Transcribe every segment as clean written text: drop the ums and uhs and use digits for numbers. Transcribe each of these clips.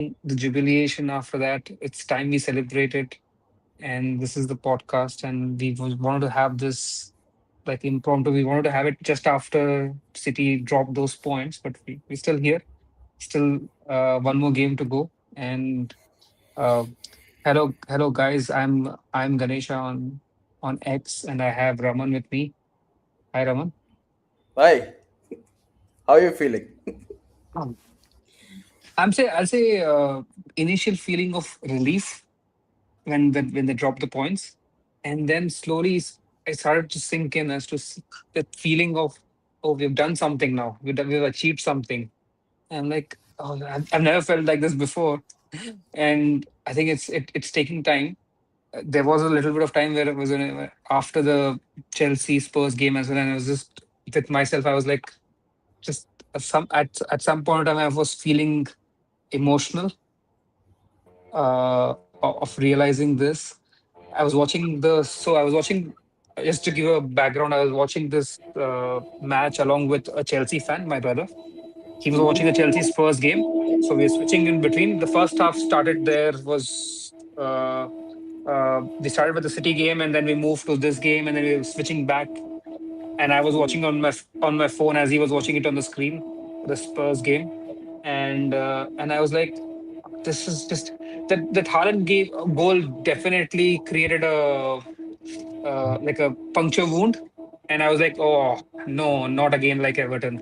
the jubilation after that. It's time we celebrate it. And this is the podcast. And wanted to have this like impromptu. We wanted to have it just after City dropped those points, but we're still here. Still one more game to go. And uh, hello guys. I'm Ganesha on X, and I have Raman with me. Hi, Raman. Hi, how are you feeling? Um, I'll say initial feeling of relief when they dropped the points, and then slowly I started to sink in as to that feeling of, oh, we've done something now. We've achieved something. And I'm like, oh, I've never felt like this before, and I think it's taking time. There was a little bit of time where it was after the Chelsea Spurs game as well, and I was just with myself. I was like, just at some point in time, I was feeling emotional of realizing this. I was watching, just to give a background, I was watching this match along with a Chelsea fan, my brother. He was watching the Chelsea's first game. So we were switching in between. The first half started there was we started with the City game, and then we moved to this game, and then we were switching back. And I was watching on on my phone as he was watching it on the screen, the Spurs game. And I was like, this is just that Haaland gave a goal definitely created a like a puncture wound, and I was like, oh no, not again like Everton.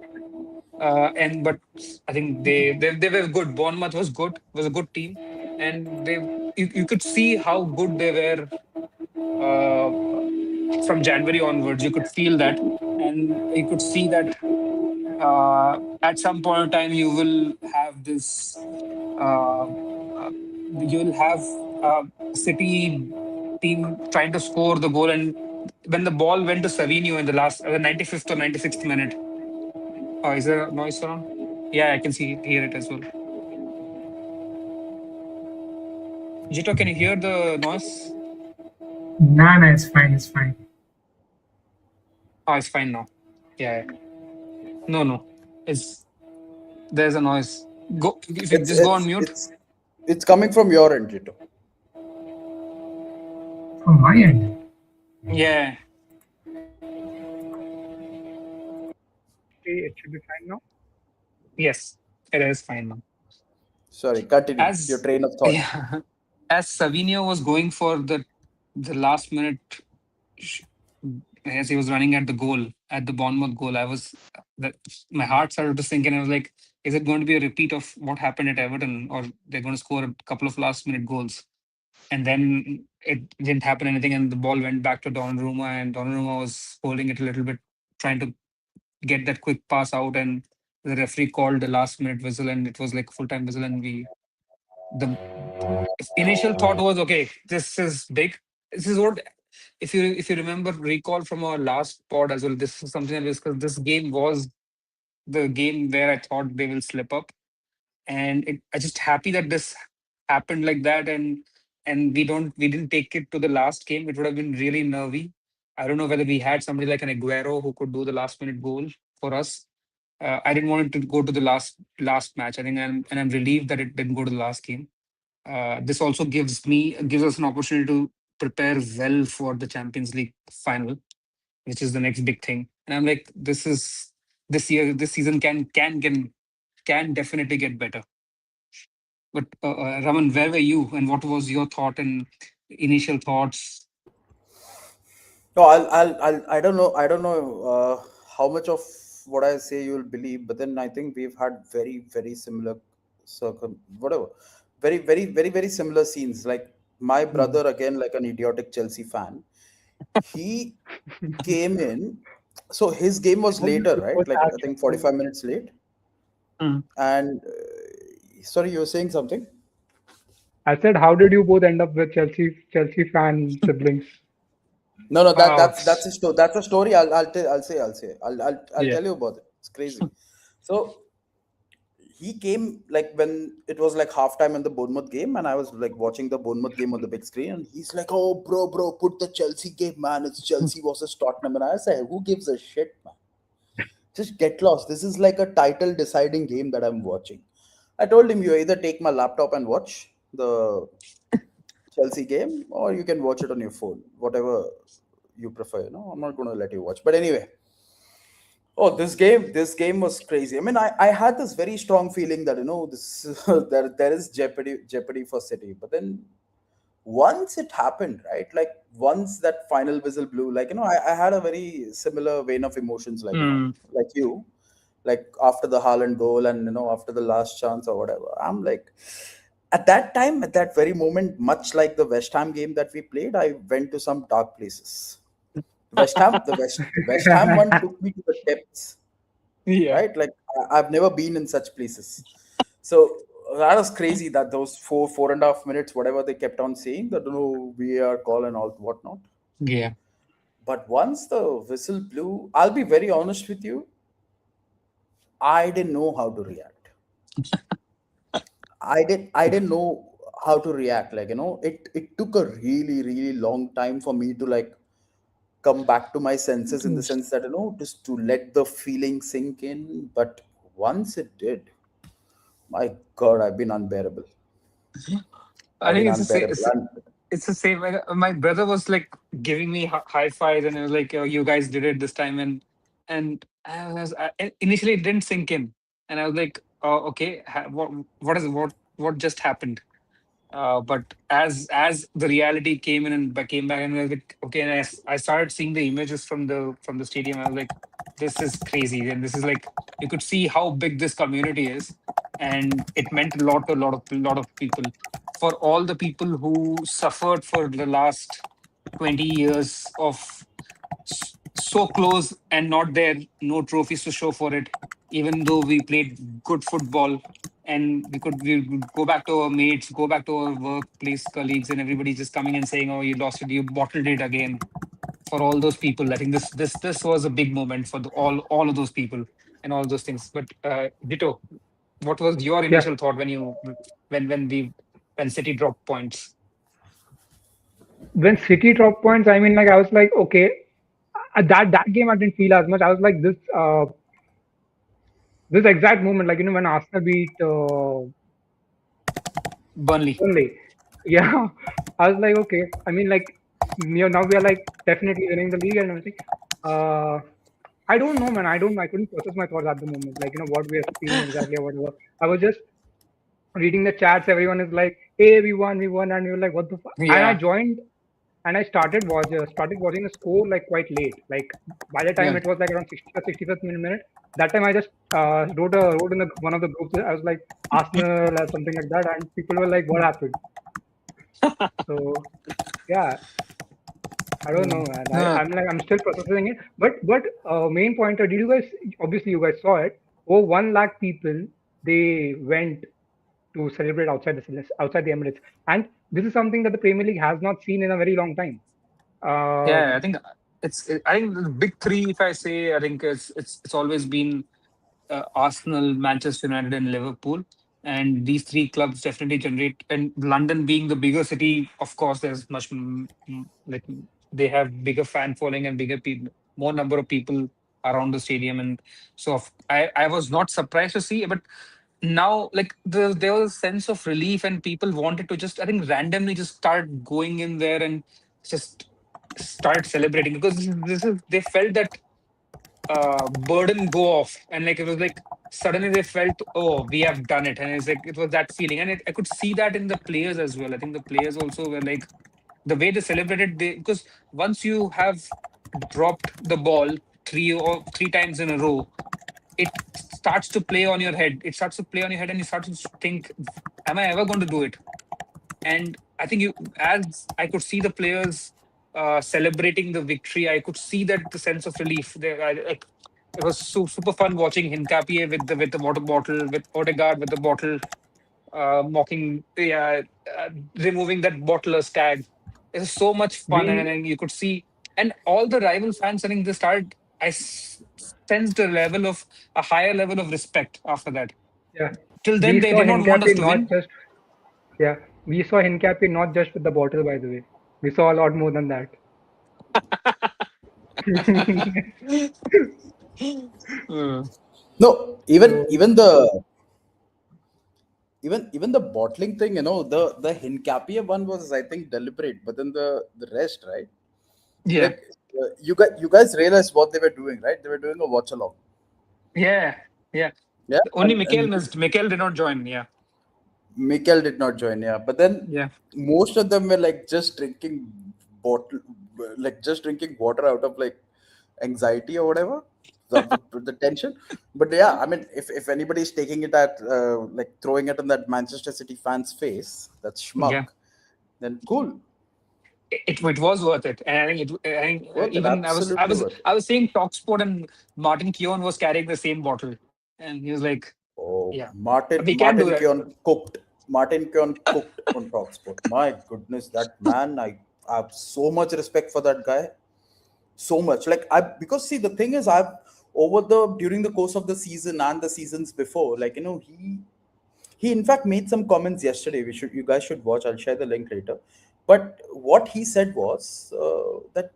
And but I think they were good. Bournemouth was a good team, and you could see how good they were uh, from January onwards. You could feel that, and you could see that at some point in time you will have this. Uh, uh, you'll have City team trying to score the goal, and when the ball went to Savinho in the 95th or 96th minute. Is there a noise around? Yeah, I can hear it as well. Jito, can you hear the noise? Nah, nah, it's fine, it's fine. Oh, it's fine now. Yeah, yeah. No, no. It's There's a noise. Go if you It's just go on it's mute. it's it's coming from your end, Jito. From my end. Yeah. Okay, it should be fine now. Yes, it is fine now. Sorry, continue your As train of thought. yeah, as Savinho was going for the last minute, sh- as he was running at the goal at the Bournemouth goal, that my heart started to sink, and I was like, is it going to be a repeat of what happened at Everton, or they're going to score a couple of last minute goals? And then it didn't happen anything, and the ball went back to Donnarumma, and Donnarumma was holding it a little bit, trying to get that quick pass out, and the referee called the last minute whistle, and it was like a full time whistle, and the initial thought was, okay, this is big. This is what, if you remember, recall from our last pod as well. This is something I discussed. This game was the game where I thought they will slip up, and I just happy that this happened like that, and we didn't take it to the last game. It would have been really nervy. I don't know whether we had somebody like an Aguero who could do the last minute goal for us. I didn't want it to go to the last match. I think, I'm relieved that it didn't go to the last game. This also gives us an opportunity to prepare well for the Champions League final, which is the next big thing. And I'm like, this season can definitely get better. But Raman, where were you, and what was your thought and initial thoughts? No, I don't know. I don't know how much of what I say you'll believe, but then I think we've had very similar whatever, very similar scenes. Like my Hmm. brother, again, like an idiotic Chelsea fan, he came in. So his game was How did later, you right? both Like I think actually? 45 minutes late. Hmm. And sorry, you were saying something? I said, how did you both end up with Chelsea fan siblings? No, no, Oh, that's a story. I'll yeah. tell you about it. It's crazy. So he came like when it was like halftime in the Bournemouth game, and I was like watching the Bournemouth game on the big screen, and he's like, "Oh, bro, put the Chelsea game, man. It's Chelsea versus Tottenham." And I say, "Who gives a shit, man? Just get lost. This is like a title deciding game that I'm watching." I told him, you either take my laptop and watch the Chelsea game, or you can watch it on your phone, whatever you prefer. I'm not going to let you watch. But anyway, oh, this game was crazy. I mean, I had this very strong feeling that this there is jeopardy for City. But then once it happened, right? Like once that final whistle blew, like I had a very similar vein of emotions, like Hmm. like you, like after the Haaland goal and after the last chance or whatever. I'm like, at that time, at that very moment, much like the West Ham game that we played, I went to some dark places. The West Ham one took me to the depths, Yeah. right? Like I've never been in such places. So that was crazy that those 4.5 minutes, whatever they kept on saying, that we are call and all whatnot. Yeah. But once the whistle blew, I'll be very honest with you, I didn't know how to react. I didn't know how to react. Like, it took a really, really long time for me to like come back to my senses, in the sense that, just to let the feeling sink in. But once it did, my God, I've been unbearable. I I've think been it's the same. unbearable. And It's the same. Like, my brother was like giving me high fives, and it was like, "Oh, you guys did it this time." And initially it didn't sink in, and I was like, "Oh, okay. What just happened?" But as the reality came in and came back, and I was like, okay, and I started seeing the images from the stadium. I was like, this is crazy, and this is like you could see how big this community is, and it meant a lot to a lot of people. For all the people who suffered for the last 20 years of so close and not there, no trophies to show for it, even though we played good football and we would go back to our mates, go back to our workplace colleagues, and everybody just coming and saying, "Oh, you lost it, you bottled it again." For all those people, I think this was a big moment for all of those people and all those things. But Ditto, what was your Yeah. initial thought when City dropped points? When City dropped points, I mean, like I was like, okay, that game I didn't feel as much. I was like this exact moment, like when Arsenal beat Burnley. Burnley. Yeah, I was like, okay. I mean, like now we are like definitely winning the league and everything. Uh, I don't know, man. I couldn't process my thoughts at the moment. Like what we are feeling exactly or whatever. I was just reading the chats. Everyone is like, "Hey, we won," and we were like, "What the fuck?" And I Yeah, joined and I started watching the score like quite late. Like by the time yeah. it was like around 60 or 65th minute, that time I just wrote in one of the groups. I was like Arsenal or something like that, and people were like, "What happened?" So yeah, I don't know, man. No, I'm still processing it. But main pointer, did you guys obviously you guys saw it? Oh, 1 lakh people they went to celebrate outside the Emirates, and this is something that the Premier League has not seen in a very long time. yeah, Um, I think the big three, if I say, I think it's always been Arsenal, Manchester United, and Liverpool. And these three clubs definitely generate. And London being the bigger city, of course, there's much like they have bigger fan following and bigger people, more number of people around the stadium. And so I was not surprised to see, but now like there was a sense of relief, and people wanted to just, I think, randomly just start going in there and just start celebrating, because this is they felt that burden go off, and like it was like suddenly they felt, oh, we have done it, and it's like it was that feeling, and I could see that in the players as well. I think the players also were like the way they celebrated, they because once you have dropped the ball three times in a row, it starts to play on your head. It starts to play on your head, and you start to think, am I ever going to do it? And I think as I could see the players celebrating the victory, I could see that the sense of relief. Like, it was super fun watching Hincapie with the water bottle, with Odegaard with the bottle, mocking, yeah, removing that bottler's tag. It was so much fun, and we then you could see, and all the rival fans. I think they started. Sensed a higher level of respect after that. yeah Till then, we they saw did not want us Hincapi to not win. just yeah we saw Hincapi not just with the bottle. By the way, we saw a lot more than that. Uh, no, even So even the even the bottling thing, the Hincapie one was, I think, deliberate, but then the rest, right? Yeah, Like, you guys realized what they were doing, right? They were doing a watch along. yeah, yeah. Yeah, Only Mikel missed. Mikel did not join. Yeah, Mikel did not join, yeah. But then yeah, most of them were like just drinking bottle, like just drinking water out of like anxiety or whatever, the tension. But yeah, I mean, if anybody's taking it at like throwing it in that Manchester City fans' face, that's yeah. schmuck, then cool. It was worth it, and Worth it, even absolutely worth it. I was saying Talksport and Martin Keown was carrying the same bottle, and he was like, Oh, "Yeah, Martin we can do Martin that." Keown cooked. Martin Keown cooked on Talksport. My goodness, that man! I have so much respect for that guy. So much, like, I because see, the thing is, I've over the during the course of the season and the seasons before, like, he in fact made some comments yesterday. You guys should watch. I'll share the link later. But what he said was that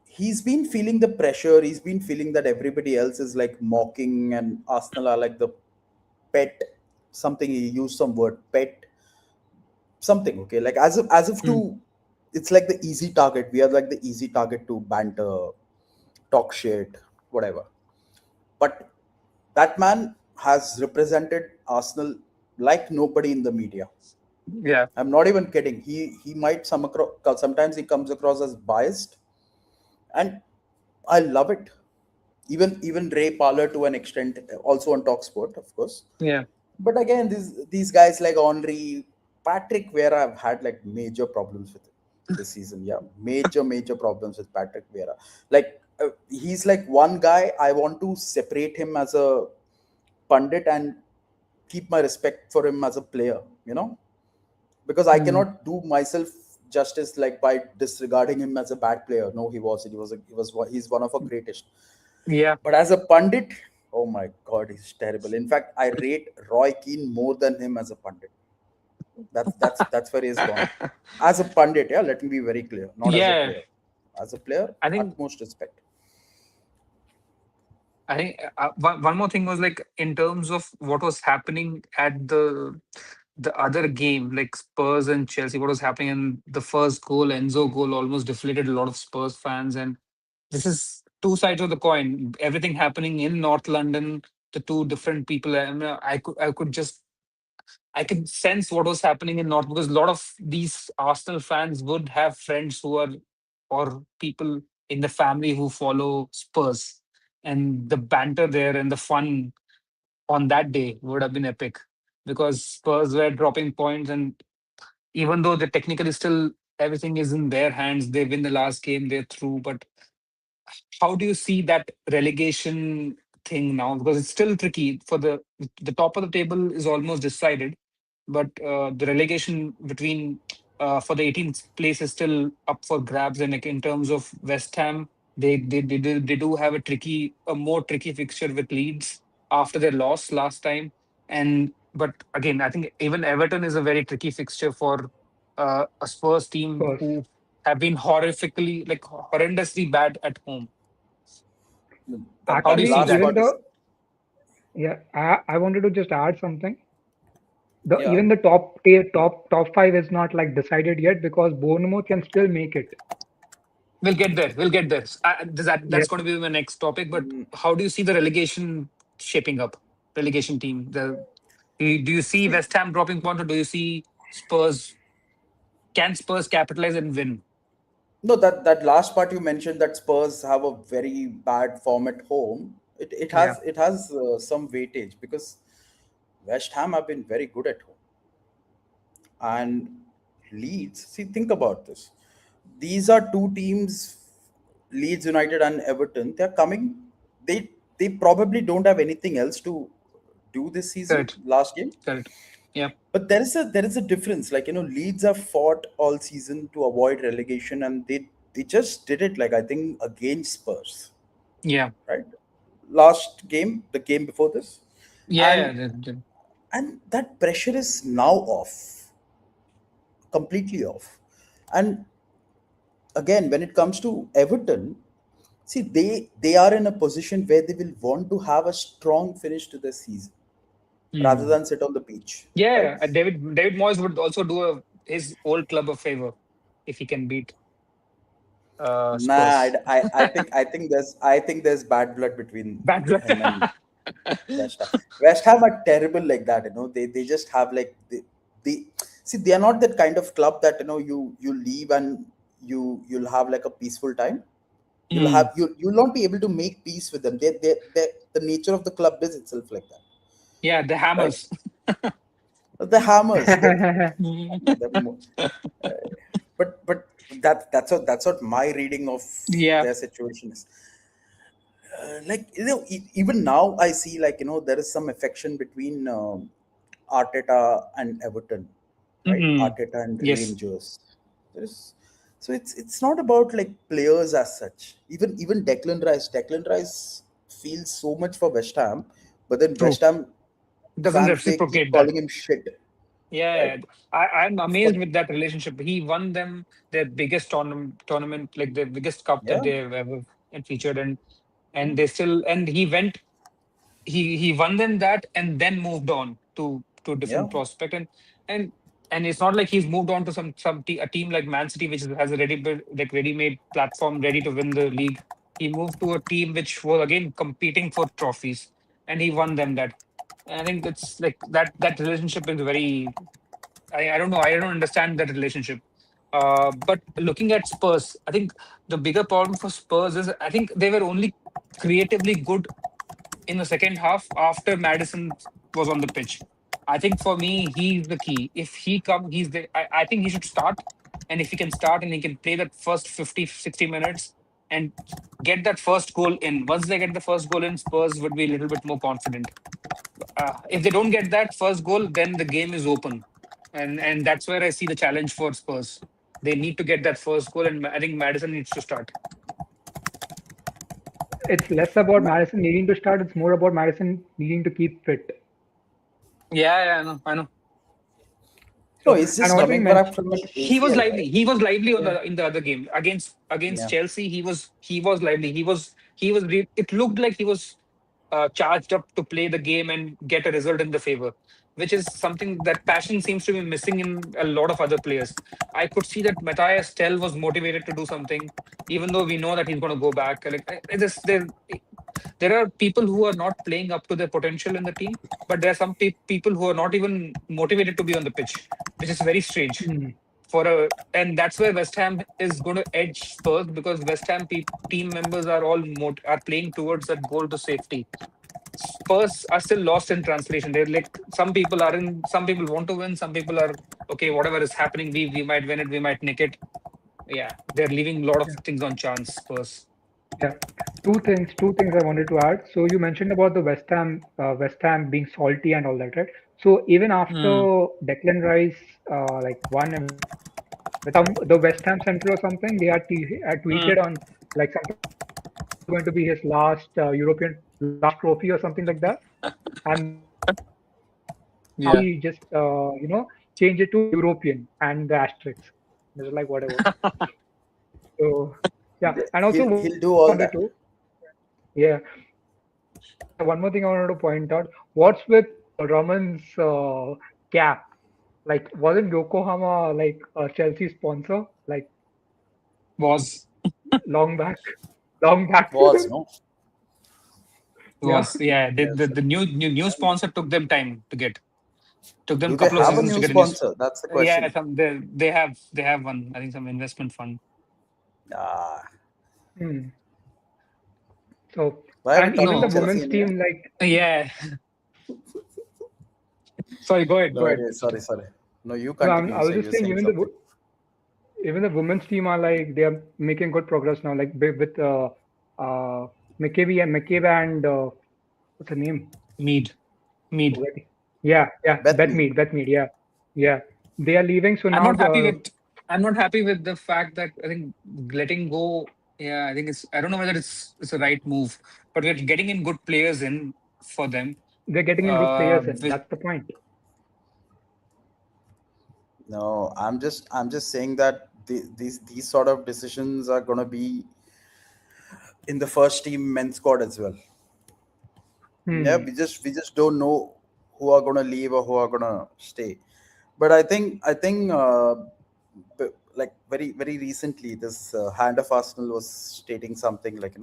he's been feeling the pressure. He's been feeling that everybody else is like mocking, and Arsenal are like the pet something. He used some word, pet something. Okay, like as if Hmm. to, it's like the easy target. We are like the easy target to banter, talk shit, whatever. But that man has represented Arsenal like nobody in the media. Yeah, I'm not even kidding. He might sometimes he comes across as biased, and I love it. Even Ray Parler to an extent, also on Talksport, of course. yeah, But again, these guys like Henry, Patrick Vieira have had like major problems with it this season. Yeah, major problems with Patrick Vieira. Like, he's like one guy I want to separate him as a pundit and keep my respect for him as a player. Because I hmm. cannot do myself justice like by disregarding him as a bad player. No, he's one of our greatest. Yeah. But as a pundit, oh my god, he's terrible. In fact, I rate Roy Keane more than him as a pundit. That's where he's gone. As a pundit, yeah, let me be very clear. Not as a Yeah, player. As a player, I think utmost respect. one more thing was like in terms of what was happening at the other game, like Spurs and Chelsea. What was happening in the first goal? Enzo goal almost deflated a lot of Spurs fans, and this is two sides of the coin. Everything happening in North London, the two different people. And I could sense what was happening in North because a lot of these Arsenal fans would have friends who are or people in the family who follow Spurs, and the banter there and the fun on that day would have been epic because Spurs were dropping points, and even though they technically still everything is in their hands, they win the last game, they're through, but how do you see that relegation thing now? Because it's still tricky for the top of the table is almost decided, but the relegation between for the 18th place is still up for grabs. And like in terms of West Ham, they do have a more tricky fixture with Leeds after their loss last time. And but again, I think even Everton is a very tricky fixture for a Spurs team Spurs. who have been horrifically, like horrendously bad at home. That How do that you Actually, see last that? even part is, the yeah, I wanted to just add something. The yeah. even the top five is not like decided yet because Bournemouth can still make it. We'll get there. We'll get there. That's Yes, going to be my next topic. But Mm, how do you see the relegation shaping up? Relegation team. Do you see See, West Ham dropping points, or do you see Spurs? Can Spurs capitalize and win? no, that last part you mentioned, that Spurs have a very bad form at home. It Yeah. has some weightage because West Ham have been very good at home, and Leeds. See, think about this. These are two teams, Leeds United and Everton. They're coming. They probably don't have anything else to do this season. Correct. Last game, Correct. Yeah. but there is a difference. Like, Leeds have fought all season to avoid relegation, and they just did it. Like, I think against Spurs, Yeah. right? Last game, the game before this, Yeah. and that pressure is now off, completely off. And again, when it comes to Everton, see, they are in a position where they will want to have a strong finish to the season. rather than sit on the pitch, right? Yeah, David Moyes would also do his old club a favor if he can beat Nah, Spurs. I think there's bad blood between Bad luck. him and West Ham. West Ham are terrible like that. They just have like the see, they are not that kind of club that you leave and you'll have like a peaceful time. Mm. You'll not be able to make peace with them. They the nature of the club is itself like that, Yeah, the right? Hammers. The Hammers, Mm. the mo- but that's what my reading of Yeah. their situation is. Like even now I see like there is some affection between Arteta and Everton, right? Mm. Arteta and Yes. Rangers. There is, so it's not about like players as such. Even Declan Rice feels so much for West Ham, but then True. West Ham Doesn't fans, they keep reciprocate that. calling him shit, Yeah, right? yeah. I'm For amazed with that relationship. He won them their biggest tournament, like the biggest cup that yeah, they've ever featured, and they still and he went he won them that and then moved on to a yeah, different prospect and and it's not like he's moved on to a team like Man City which has a ready-made platform ready to win the league. He moved to a team which was again competing for trophies and he won them that. And I think it's like that relationship is very I don't know. I don't understand that relationship. But looking at Spurs, I think the bigger problem for Spurs is I think they were only creatively good in the second half after Madison was on the pitch. I think for me, he's the key. If he come, he's the. I think he should start. And if he can start and he can play that first 50, 60 minutes and get that first goal in. Once they get the first goal in, Spurs would be a little bit more confident. If they don't get that first goal, then the game is open. And that's where I see the challenge for Spurs. They need to get that first goal, and I think Madison needs to start. It's less about Ma- Madison needing to start. It's more about Madison needing to keep fit. Yeah, yeah, I know, I know. no, So, he's and just also you coming mentioned, back from an He was ACL, lively. right? He was lively on yeah, the in the other game against Yeah, Chelsea. He was lively. It looked like he was charged up to play the game and get a result in the favor, which is something that passion seems to be missing in a lot of other players. I could see that Matthias Tell was motivated to do something, even though we know that he's going to go back. Like there are people who are not playing up to their potential in the team, but there are some people who are not even motivated to be on the pitch, which is very strange hmm, and that's where West Ham is going to edge Spurs because West Ham team members are all are playing towards that goal to safety. Spurs are still lost in translation. They're like some people want to win, some people are okay, whatever is happening, we might win it, we might nick it. Yeah, they're leaving a lot of yeah, things on chance, Spurs. yeah. Two things I wanted to add. So you mentioned about the West Ham being salty and all that, right? So even after Mm. Declan Rice like won everything, the West Ham Central or something, they had Mm. tweeted on like something like this was going to be his last European last trophy or something like that, and now Yeah. he just changed it to European and the asterisks. It was like whatever. So yeah, and also one more he'll thing do I all wanted that. to yeah, one more thing I wanted to point out. What's with Raman's cap? Like, wasn't Yokohama like a Chelsea sponsor? Like Was long back, long back. Was no. Yeah, was yeah. Yes. The new sponsor took them Do a they couple of have a seasons to new get a new. sponsor? That's the Yeah, question. they have one. I think some investment fund. Ah, hmm. So why are we and even talking the No, Chelsea women's anyway? team, like yeah. Sorry, go ahead, No, go ahead. sorry. No, you no, continue. I was So just you're saying saying something. even the women's team are like they are making good progress now. Like with uh McCabe and what's her name? Mead, Mead. Forgetting. Yeah, Bet me. Beth Mead, yeah. They are leaving, so I'm now not happy with. I'm not happy with the fact that I think letting go. Yeah, I think it's. I don't know whether it's a right move, but we're getting in good players in for them. they're getting in good players in. With That's the point. No, I'm just saying that these sort of decisions are gonna be in the first team men's squad as well. Yeah, Hmm. we just don't know who are going to leave or who are going to stay. But I think like very recently, this hand of Arsenal was stating something like,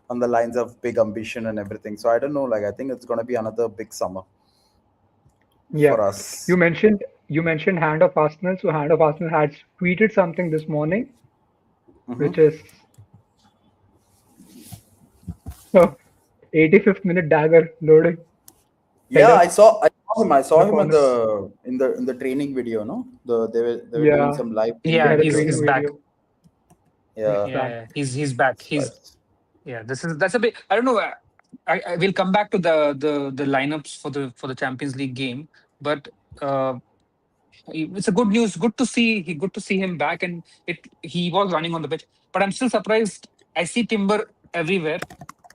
on the lines of big ambition and everything. So I don't know. Like I think it's going to be another big summer Yeah. for You us. mentioned you mentioned Hand of Arsenal. So Hand of Arsenal had tweeted something this morning, Hmm. which is uh, 85th minute dagger loading Yeah, header I saw in the him at corner. the training video. No, they were doing Yeah, some live training Yeah, yeah, the video. training he's back. video. He's Yeah. back. Yeah, he's back. So He's Yeah, that's a bit. I don't know. I will come back to the lineups for the Champions League game, but uh, it's a good news. Good to see him back, and he was running on the pitch. But I'm still surprised. I see Timber everywhere,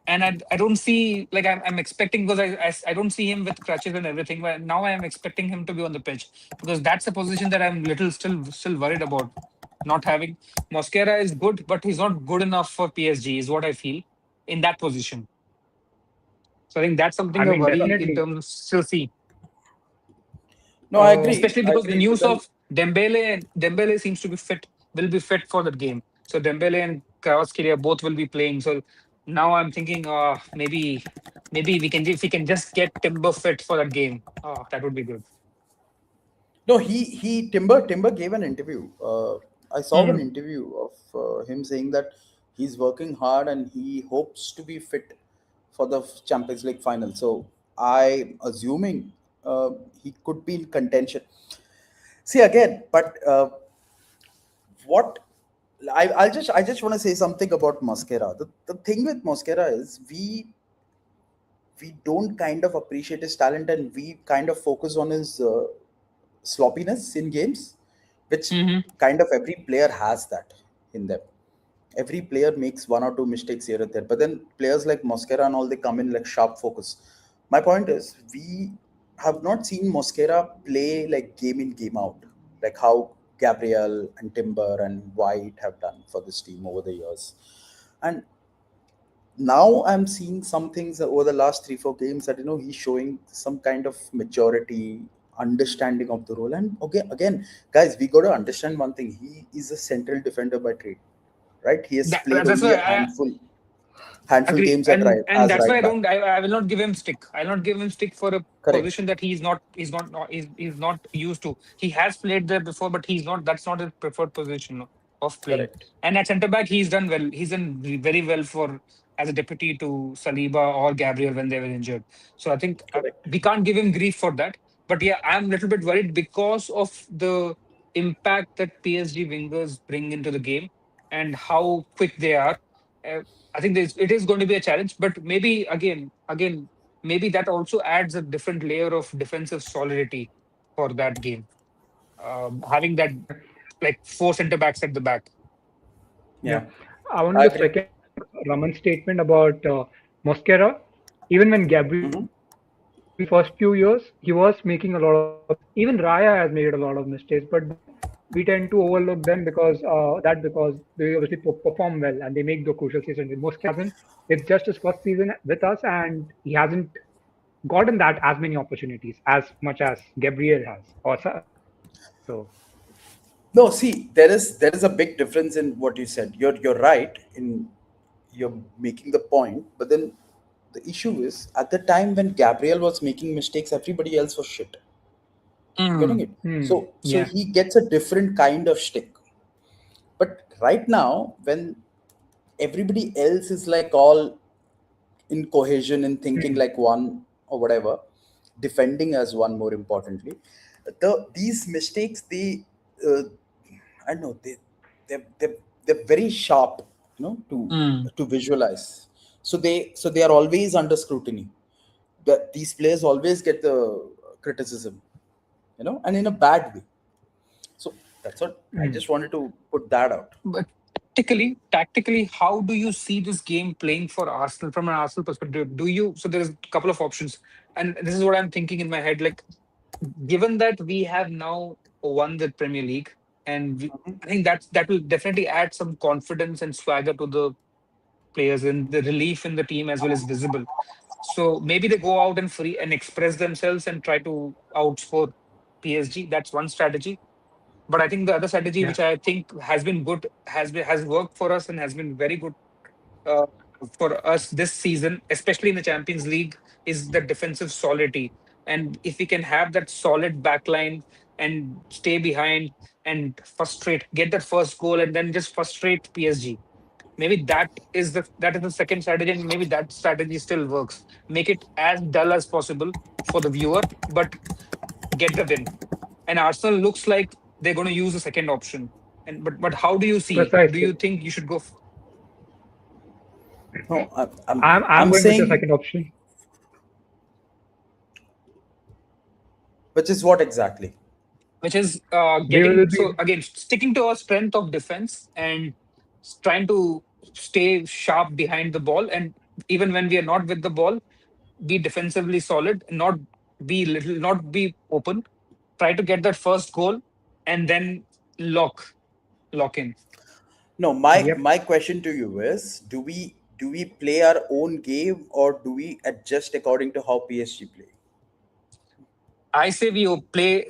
and I don't see, like, I'm expecting, because I don't see him with crutches and everything. But now I am expecting him to be on the pitch, because that's a position that I'm little still worried about not having. Mosquera is good, but he's not good enough for PSG, is what I feel in that position. So I think that's I something a mean, worry in definitely. terms of still see, no, I agree. especially I because the agree. But news then of Dembele seems to be fit, will be fit for that game. So Dembele and Kvaratskhelia both will be playing. So now I'm thinking, maybe we can, if we can just get Timber fit for that game, that would be good. no, he Timber gave an interview. I saw an Mhm. interview of him saying that he's working hard and he hopes to be fit for the Champions League final. So I'm assuming he could be in contention. See again, but what I just want to say something about Mosquera. The thing with Mosquera is we don't kind of appreciate his talent and we kind of focus on his sloppiness in games, which Mhm. kind of every player has that in them. Every player makes one or two mistakes here and there, but then players like Mosquera and all, they come in like sharp focus. My point is, we have not seen Mosquera play like game in game out, like how Gabriel and Timber and White have done for this team over the years. And now I'm seeing some things over the last 3 4 games that he's showing some kind of maturity, understanding of the role. And okay, again, guys, we got to understand one thing: he is a central defender by trade, right? He has played That's only why a I handful agree, games at and as that's why right back. I will not give him stick. I'll not give him stick for a Correct, position that he's not used to. He has played there before, but he's not. That's not his preferred position of playing. correct, And at centre back, he's done well. He's done very well for as a deputy to Saliba or Gabriel when they were injured. So I think correct. we can't give him grief for that. But yeah, I'm a little bit worried because of the impact that PSG wingers bring into the game and how quick they are. Uh, I think it is going to be a challenge, but maybe maybe that also adds a different layer of defensive solidity for that game. Having that, like, four center backs at the back. Yeah. Yeah, I want I to just agree. second Raman's statement about Mosquera. Even when Gabriel Hmm. was playing first few years, he was making a lot of mistakes. Even Raya has made a lot of mistakes, but then we tend to overlook them because they obviously perform well and they make the crucial season. Mosquera hasn't. It's just his first season with us, and he hasn't gotten that as many opportunities as much as Gabriel has. So No, see, there is a big difference in what you said. You're right in you're making the point, but then the issue is at the time when Gabriel was making mistakes, everybody else was shit. You getting Mm, it? hmm, So yeah. he gets a different kind of stick. But right now, when everybody else is like all in cohesion and thinking hmm, like one or whatever, defending as one more importantly, these mistakes uh, I don't know they're very sharp, Mm, to visualize. So they are always under scrutiny. These players always get the criticism, and in a bad way. So that's what I hmm. just wanted to put that out. but tactically, how do you see this game playing for Arsenal from an Arsenal perspective? Do you? So there's a couple of options, and this is what I'm thinking in my head. Like, given that we have now won the Premier League, and I think that will definitely add some confidence and swagger to the players, and the relief in the team as well is visible. So maybe they go out and free and express themselves and try to outscore PSG. That's one strategy. But I think the other strategy, Yeah. which I think has been good, has worked for us and has been very good uh, for us this season, especially in the Champions League, is the defensive solidity. And if we can have that solid backline and stay behind and frustrate, get that first goal, and then just frustrate PSG. Maybe that is the second strategy, and maybe that strategy still works. Make it as dull as possible for the viewer, but get the win. And Arsenal looks like they're going to use the second option. And but how do you see? Do Precisely. you think you should go? No, I'm I'm going with the saying, second option. which is what exactly? Which is We getting will so be again sticking to our strength of defense and trying to stay sharp behind the ball, and even when we are not with the ball, be defensively solid, not be open, try to get that first goal, and then lock in. No, my yep. my question to you is: do we play our own game, or do we adjust according to how PSG play? I say we play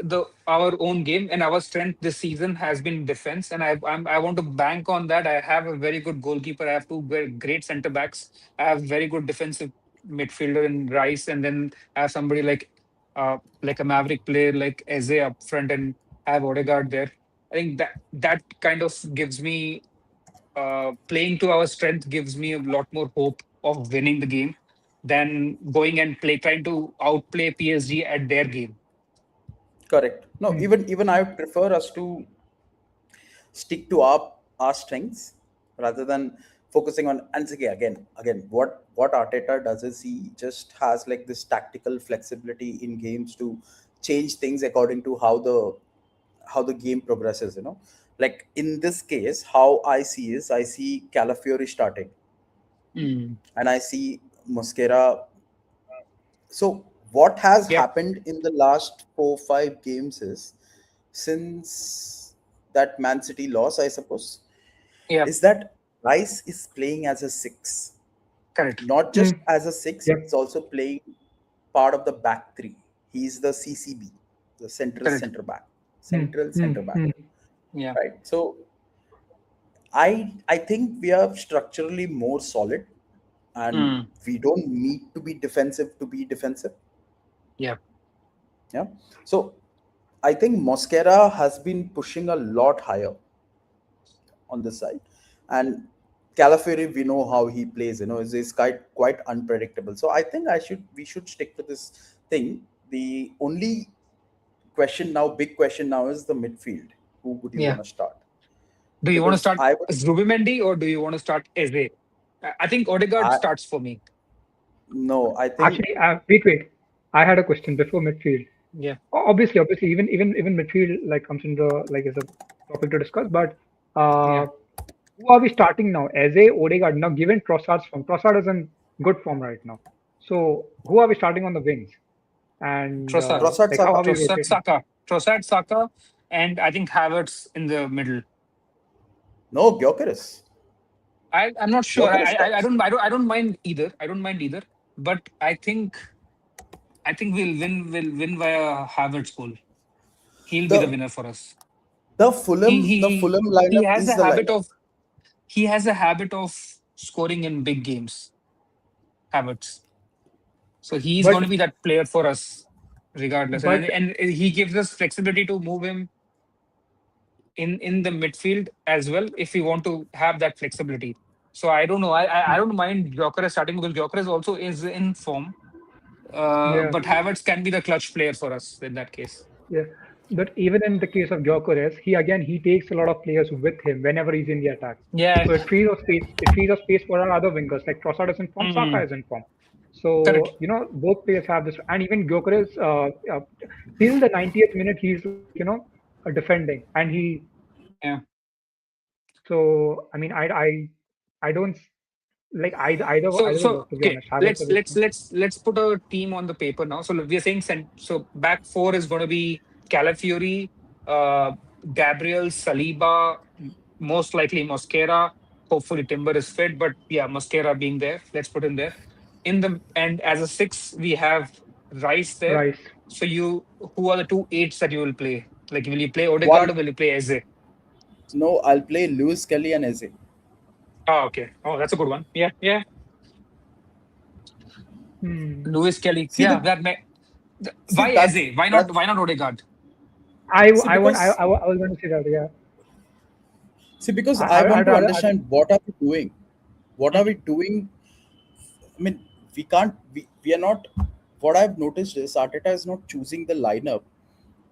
our own game, and our strength this season has been defense, and I want to bank on that. I have a very good goalkeeper. I have two great center backs. I have very good defensive midfielder in Rice, and then I have somebody like a maverick player like Eze up front, and I have Odegaard there. I think that kind of gives me playing to our strength gives me a lot more hope of winning the game than going and trying to outplay PSG at their game. Correct. No, Hmm. even I would prefer us to stick to our strengths rather than focusing on. And again, what Arteta does is he just has like this tactical flexibility in games to change things according to how the game progresses. Like in this case, how I see is I see Calafiori starting, Mm. and I see Mosquera. So what has Yep. happened in the last 4 5 games is, since that Man City loss, I suppose, Yep. is that Rice is playing as a six, Correct. not just Hmm. as a six, Yep. he's also playing part of the back three. He's the CCB, the central Correct. center back, Hmm. central Hmm. center back, Hmm. Yeah. right? So I think we are structurally more solid, and Mm. we don't need to be defensive to be defensive. Yeah. Yeah. So I think Mosquera has been pushing a lot higher on this side, and Calafiori, we know how he plays. Is quite unpredictable. So I think we should stick to this thing. The only big question now, is the midfield. Who would you Yeah. want to start? Do you want to Because start I would, Zubimendi or do you want to start Eze? I think Odegaard I starts for me. no, I think Actually, wait. I had a question before midfield. Yeah. Obviously, even midfield like comes into like is a topic to discuss. But Yeah. uh, who are we starting now? Eze, Odegaard. Now, given Trossard's form, Trossard is in good form right now. So, who are we starting on the wings? And Trossard. Trossard like, how Saka. are we Trossard rotating? Saka. Trossard Saka. And I think Havertz in the middle. No, Gyökeres. I'm not sure. Gyökeres I starts. don't I don't mind either. I don't mind either. But I think we'll win via Havertz goal. He'll be the The winner for us. the He Fulham he the he Fulham he lineup has is a the habit lineup. of he has a habit of scoring in big games. Havertz. So he's going to But be that player for us regardless. And but and he gives us flexibility to move him in the midfield as well if we want to have that flexibility. So I don't know. I don't mind Gyökeres starting because Gyökeres also is in form. yeah, But Havertz can be the clutch player for us in that case. yeah. But even in the case of Gyökeres, he takes a lot of players with him whenever he's in the attack. Yeah. So it frees up space. It frees up space for our other wingers like Trossard is in form, Saka Mm, is in form. correct. So both players have this, and even Gyökeres, till the 90th minute, he's like defending, and he. Yeah. So I mean, I don't like So either of so those, to be okay, honest. Havertz let's or this let's let's let's put a team on the paper now. So we are saying so back four is going to be Calafiori, uh, Gabriel, Saliba, most likely Mosquera. Hopefully Timber is fit, but yeah, Mosquera being there. Let's put him there. in the and as a six we have Rice there. Rice. So who are the two eights that you will play? Like, will you play Odegaard One, or will you play Eze? no, I'll play Lewis Kelly and Eze. Oh, okay. Oh, that's a good one. Yeah, yeah. Hmm. Lewis Kelly. See Yeah, the that may. see Why that's Eze? Why not? that's Why not Odegaard? see because I was going to say that. Yeah. I want I'd to rather. understand what are we doing. What are Mhm. we doing? I mean, we can't. We are not. What I've noticed is Arteta is not choosing the lineup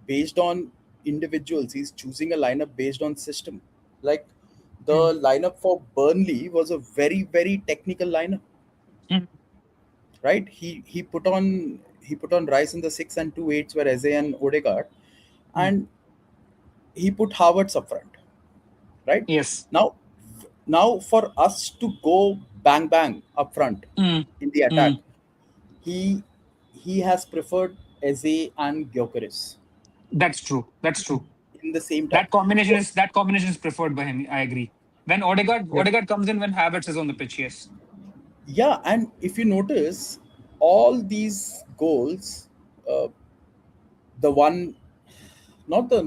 based on individuals. He's choosing a lineup based on system. Like the Hmm. lineup for Burnley was a very technical lineup, Mhm. right? He put on Rice in the six and two eights were Eze and Odegaard, Mhm. and he put Havertz up front, right? Yes. Now, now for us to go bang bang up front Mm. in the attack, Mm. he he has preferred Eze and Gyökeres That's true. That's true. in the same time. So That combination is preferred by him. I agree. When Yep. Odegaard comes in when Havertz is on the pitch. Yes. yeah, and if you notice, all these goals, uh, the one, not the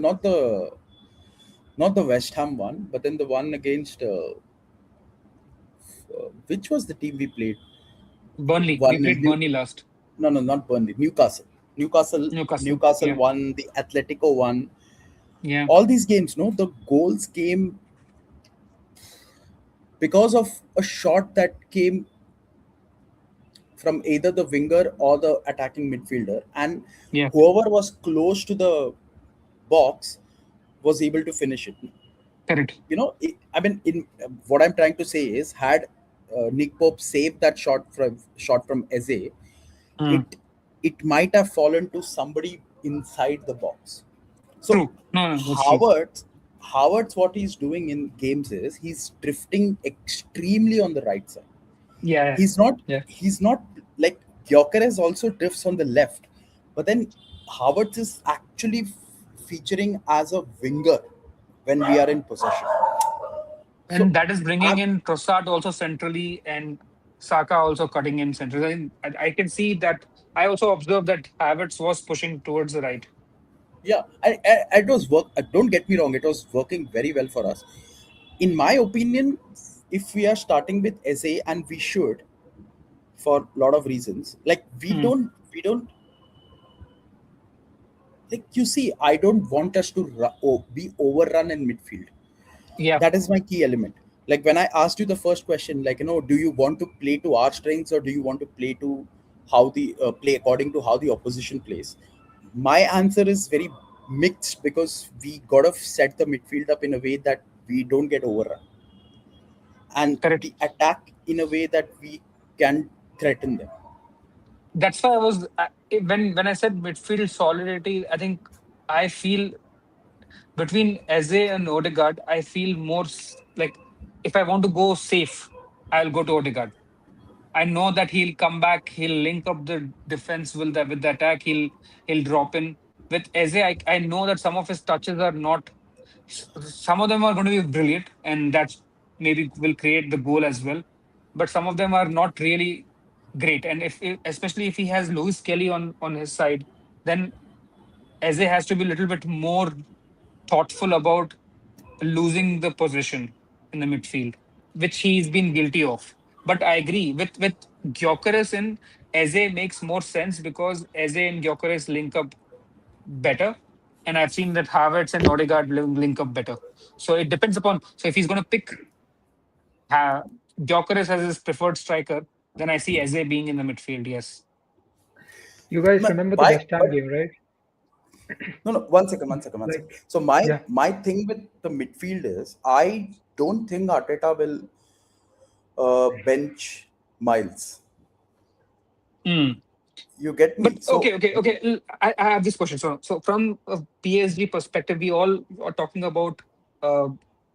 West Ham one, but then the one against which was the team we played Burnley. We 1-0. played Burnley last. No, no, not Burnley. Newcastle. Newcastle. Newcastle. Newcastle Yeah. won. The Atletico won. Yeah. All these games, no, the goals came because of a shot that came from either the winger or the attacking midfielder, and Yeah. whoever was close to the box was able to finish it. Correct. I mean, in what I'm trying to say is, had Nick Pope saved that shot from Eze, Mm. it it might have fallen to somebody inside the box. So True. No, no, that's true. Howard's what he's doing in games is he's drifting extremely on the right side. Yeah. He's not Yeah. he's not like Gyökeres also drifts on the left, but then Howard is actually featuring as a winger when we are in possession. So And that is bringing I'm in Trossard also centrally and Saka also cutting in centrally. I can see that. I also observed that Havertz was pushing towards the right. yeah, it was work. Don't get me wrong, it was working very well for us. In my opinion, if we are starting with SA, and we should, for a lot of reasons, like Mm. we don't like, you see, I don't want us to be overrun in midfield. Yeah. That is my key element. Like when I asked you the first question, like, do you want to play to our strengths, or do you want to play to how the play according to how the opposition plays? My answer is very mixed, because we gotta set the midfield up in a way that we don't get overrun, and Correct. we attack in a way that we can threaten them. That's why when I said midfield solidity, I think I feel between Eze and Odegaard, I feel more like if I want to go safe, I'll go to Odegaard. I know that he'll come back, he'll link up the defense with the attack, he'll drop in. With Eze, I know that some of his touches are not. Some of them are going to be brilliant, and that's maybe will create the goal as well. But some of them are not really great. And especially if he has Lewis Kelly on his side, then Eze has to be a little bit more thoughtful about losing the possession in the midfield, which he's been guilty of. But I agree with Gyökeres and Eze makes more sense because Eze and Gyökeres link up better, and I've seen that Havertz and Odegaard link up better. So it depends upon. So if he's going to pick uh, Gyökeres as his preferred striker, then I see Eze being in the midfield. Yes. You guys remember the Why? West Ham But game, right? no, no. One second. Like, So my yeah. my thing with the midfield is, I don't think Arteta will bench Miles. Hmm. You get But me? So okay. I have this question. So from a PSG perspective, we all are talking about uh,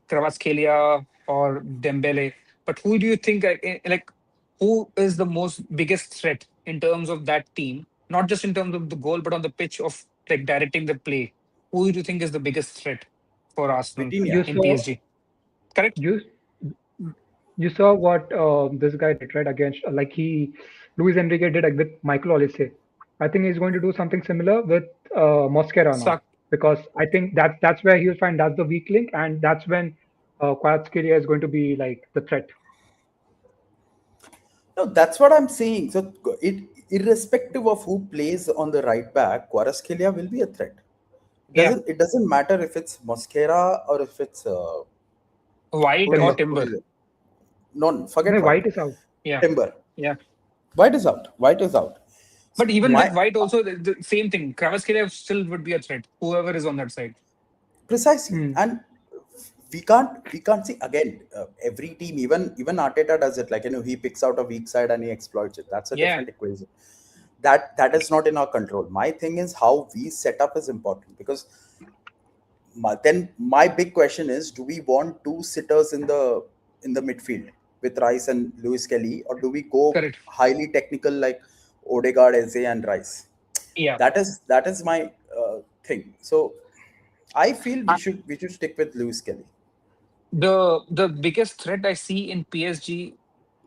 Kvaratskhelia or Dembele. But who do you think like who is the most biggest threat in terms of that team? Not just in terms of the goal, but on the pitch of like directing the play. Who do you think is the biggest threat for Arsenal Vitinha. You in saw PSG? Correct? you you saw what this guy did, right? Against, like, he Luis Enrique did with Michael Olise. I think he's going to do something similar with Mosquera now, Suck. because I think that's where he'll find that's the weak link, and that's when Kvaratskhelia is going to be like the threat. No, that's what I'm saying. So, irrespective of who plays on the right back, Kvaratskhelia will be a threat. Yeah. It doesn't matter if it's Mosquera or if it's White or Timber. who Timber. is it? No, No, forget White. White is out. Yeah. Timber. Yeah. White is out. White is out. But even with My White also, the same thing. Kvaratskhelia still would be a threat. Whoever is on that side. Precisely, Hmm. and we can't see again. Every team, even Arteta does it. Like, he picks out a weak side and he exploits it. That's a Yeah. different equation. That is not in our control. My thing is how we set up is important, because then my big question is: do we want two sitters in the midfield with Rice and Lewis Kelly, or do we go Correct. highly technical like Odegaard, Eze, and Rice? Yeah. That is my thing. So I feel we I, should stick with Lewis Kelly. the biggest threat I see in PSG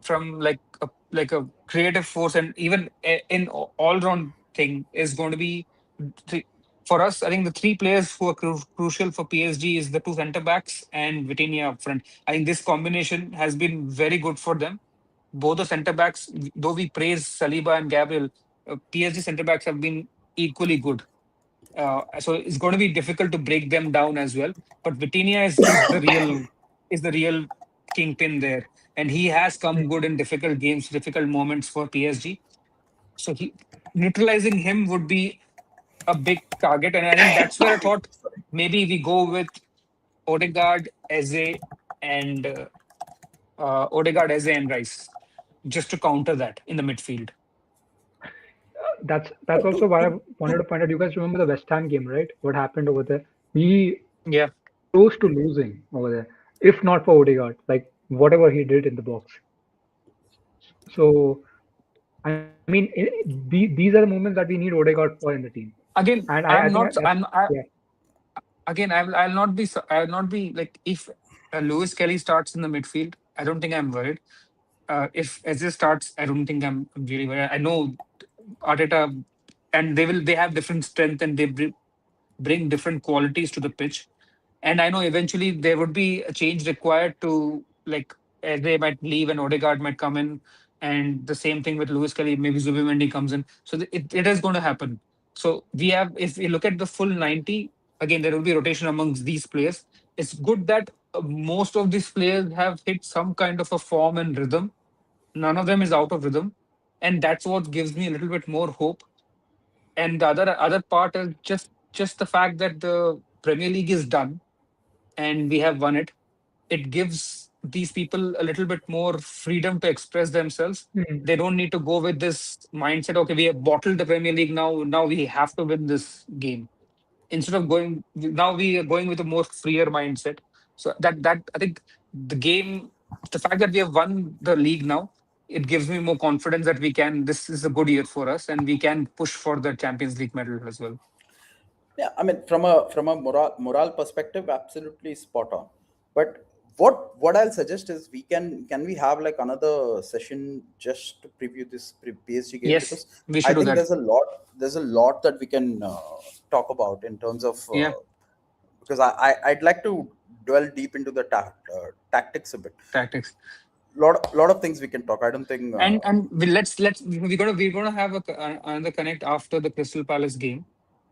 from like a creative force and even in all round thing is going to be th- for us. I think the three players who are crucial for PSG is the two centre backs and Vitinha up front. I think this combination has been very good for them. Both the centre backs, though we praise Saliba and Gabriel, PSG centre backs have been equally good. So it's going to be difficult to break them down as well. But Vitinha is the real kingpin there, and he has come good in difficult games, difficult moments for PSG. So neutralizing him would be a big target, and I think that's where I thought maybe we go with Odegaard, Eze, and Rice, just to counter that in the midfield. That's To, also why I to, wanted to, to point out. You guys remember the West Ham game, right? What happened over there? We Yeah, close to losing over there, if not for Odegaard, like whatever he did in the box. So I mean, these are the moments that we need Odegaard for in the team, again, and I I'm think not. that's yeah. Again, I'll not be like if Lewis Kelly starts in the midfield, I don't think I'm worried. If Eze starts, I don't think I'm really worried. I know Arteta, and they have different strength and they bring different qualities to the pitch. And I know eventually there would be a change required to like Eze might leave and Odegaard might come in, and the same thing with Lewis Kelly. Maybe Zubimendi comes in, so it is going to happen. So if we look at the full 90, again there will be rotation amongst these players. It's good that most of these players have hit some kind of a form and rhythm. None of them is out of rhythm, and that's what gives me a little bit more hope. And the other part is just the fact that the Premier League is done and we have won it. It gives these people a little bit more freedom to express themselves. Hmm. They don't need to go with this mindset, okay, we have bottled the Premier League now we have to win this game. Instead of going, now we are going with a more freer mindset. So that I think the game, the fact that we have won the league now, it gives me more confidence that we can, this is a good year for us and we can push for the Champions League medal as well. yeah, I mean, from a moral perspective, absolutely spot on. But what I'll suggest is can we have like another session just to preview this PSG game, Yes, because we I should do think that. there's a lot that we can talk about in terms of Yeah, because I'd like to dwell deep into the tactics a bit. tactics. Lot of things we can talk. I don't think And we're gonna have another connect after the Crystal Palace game.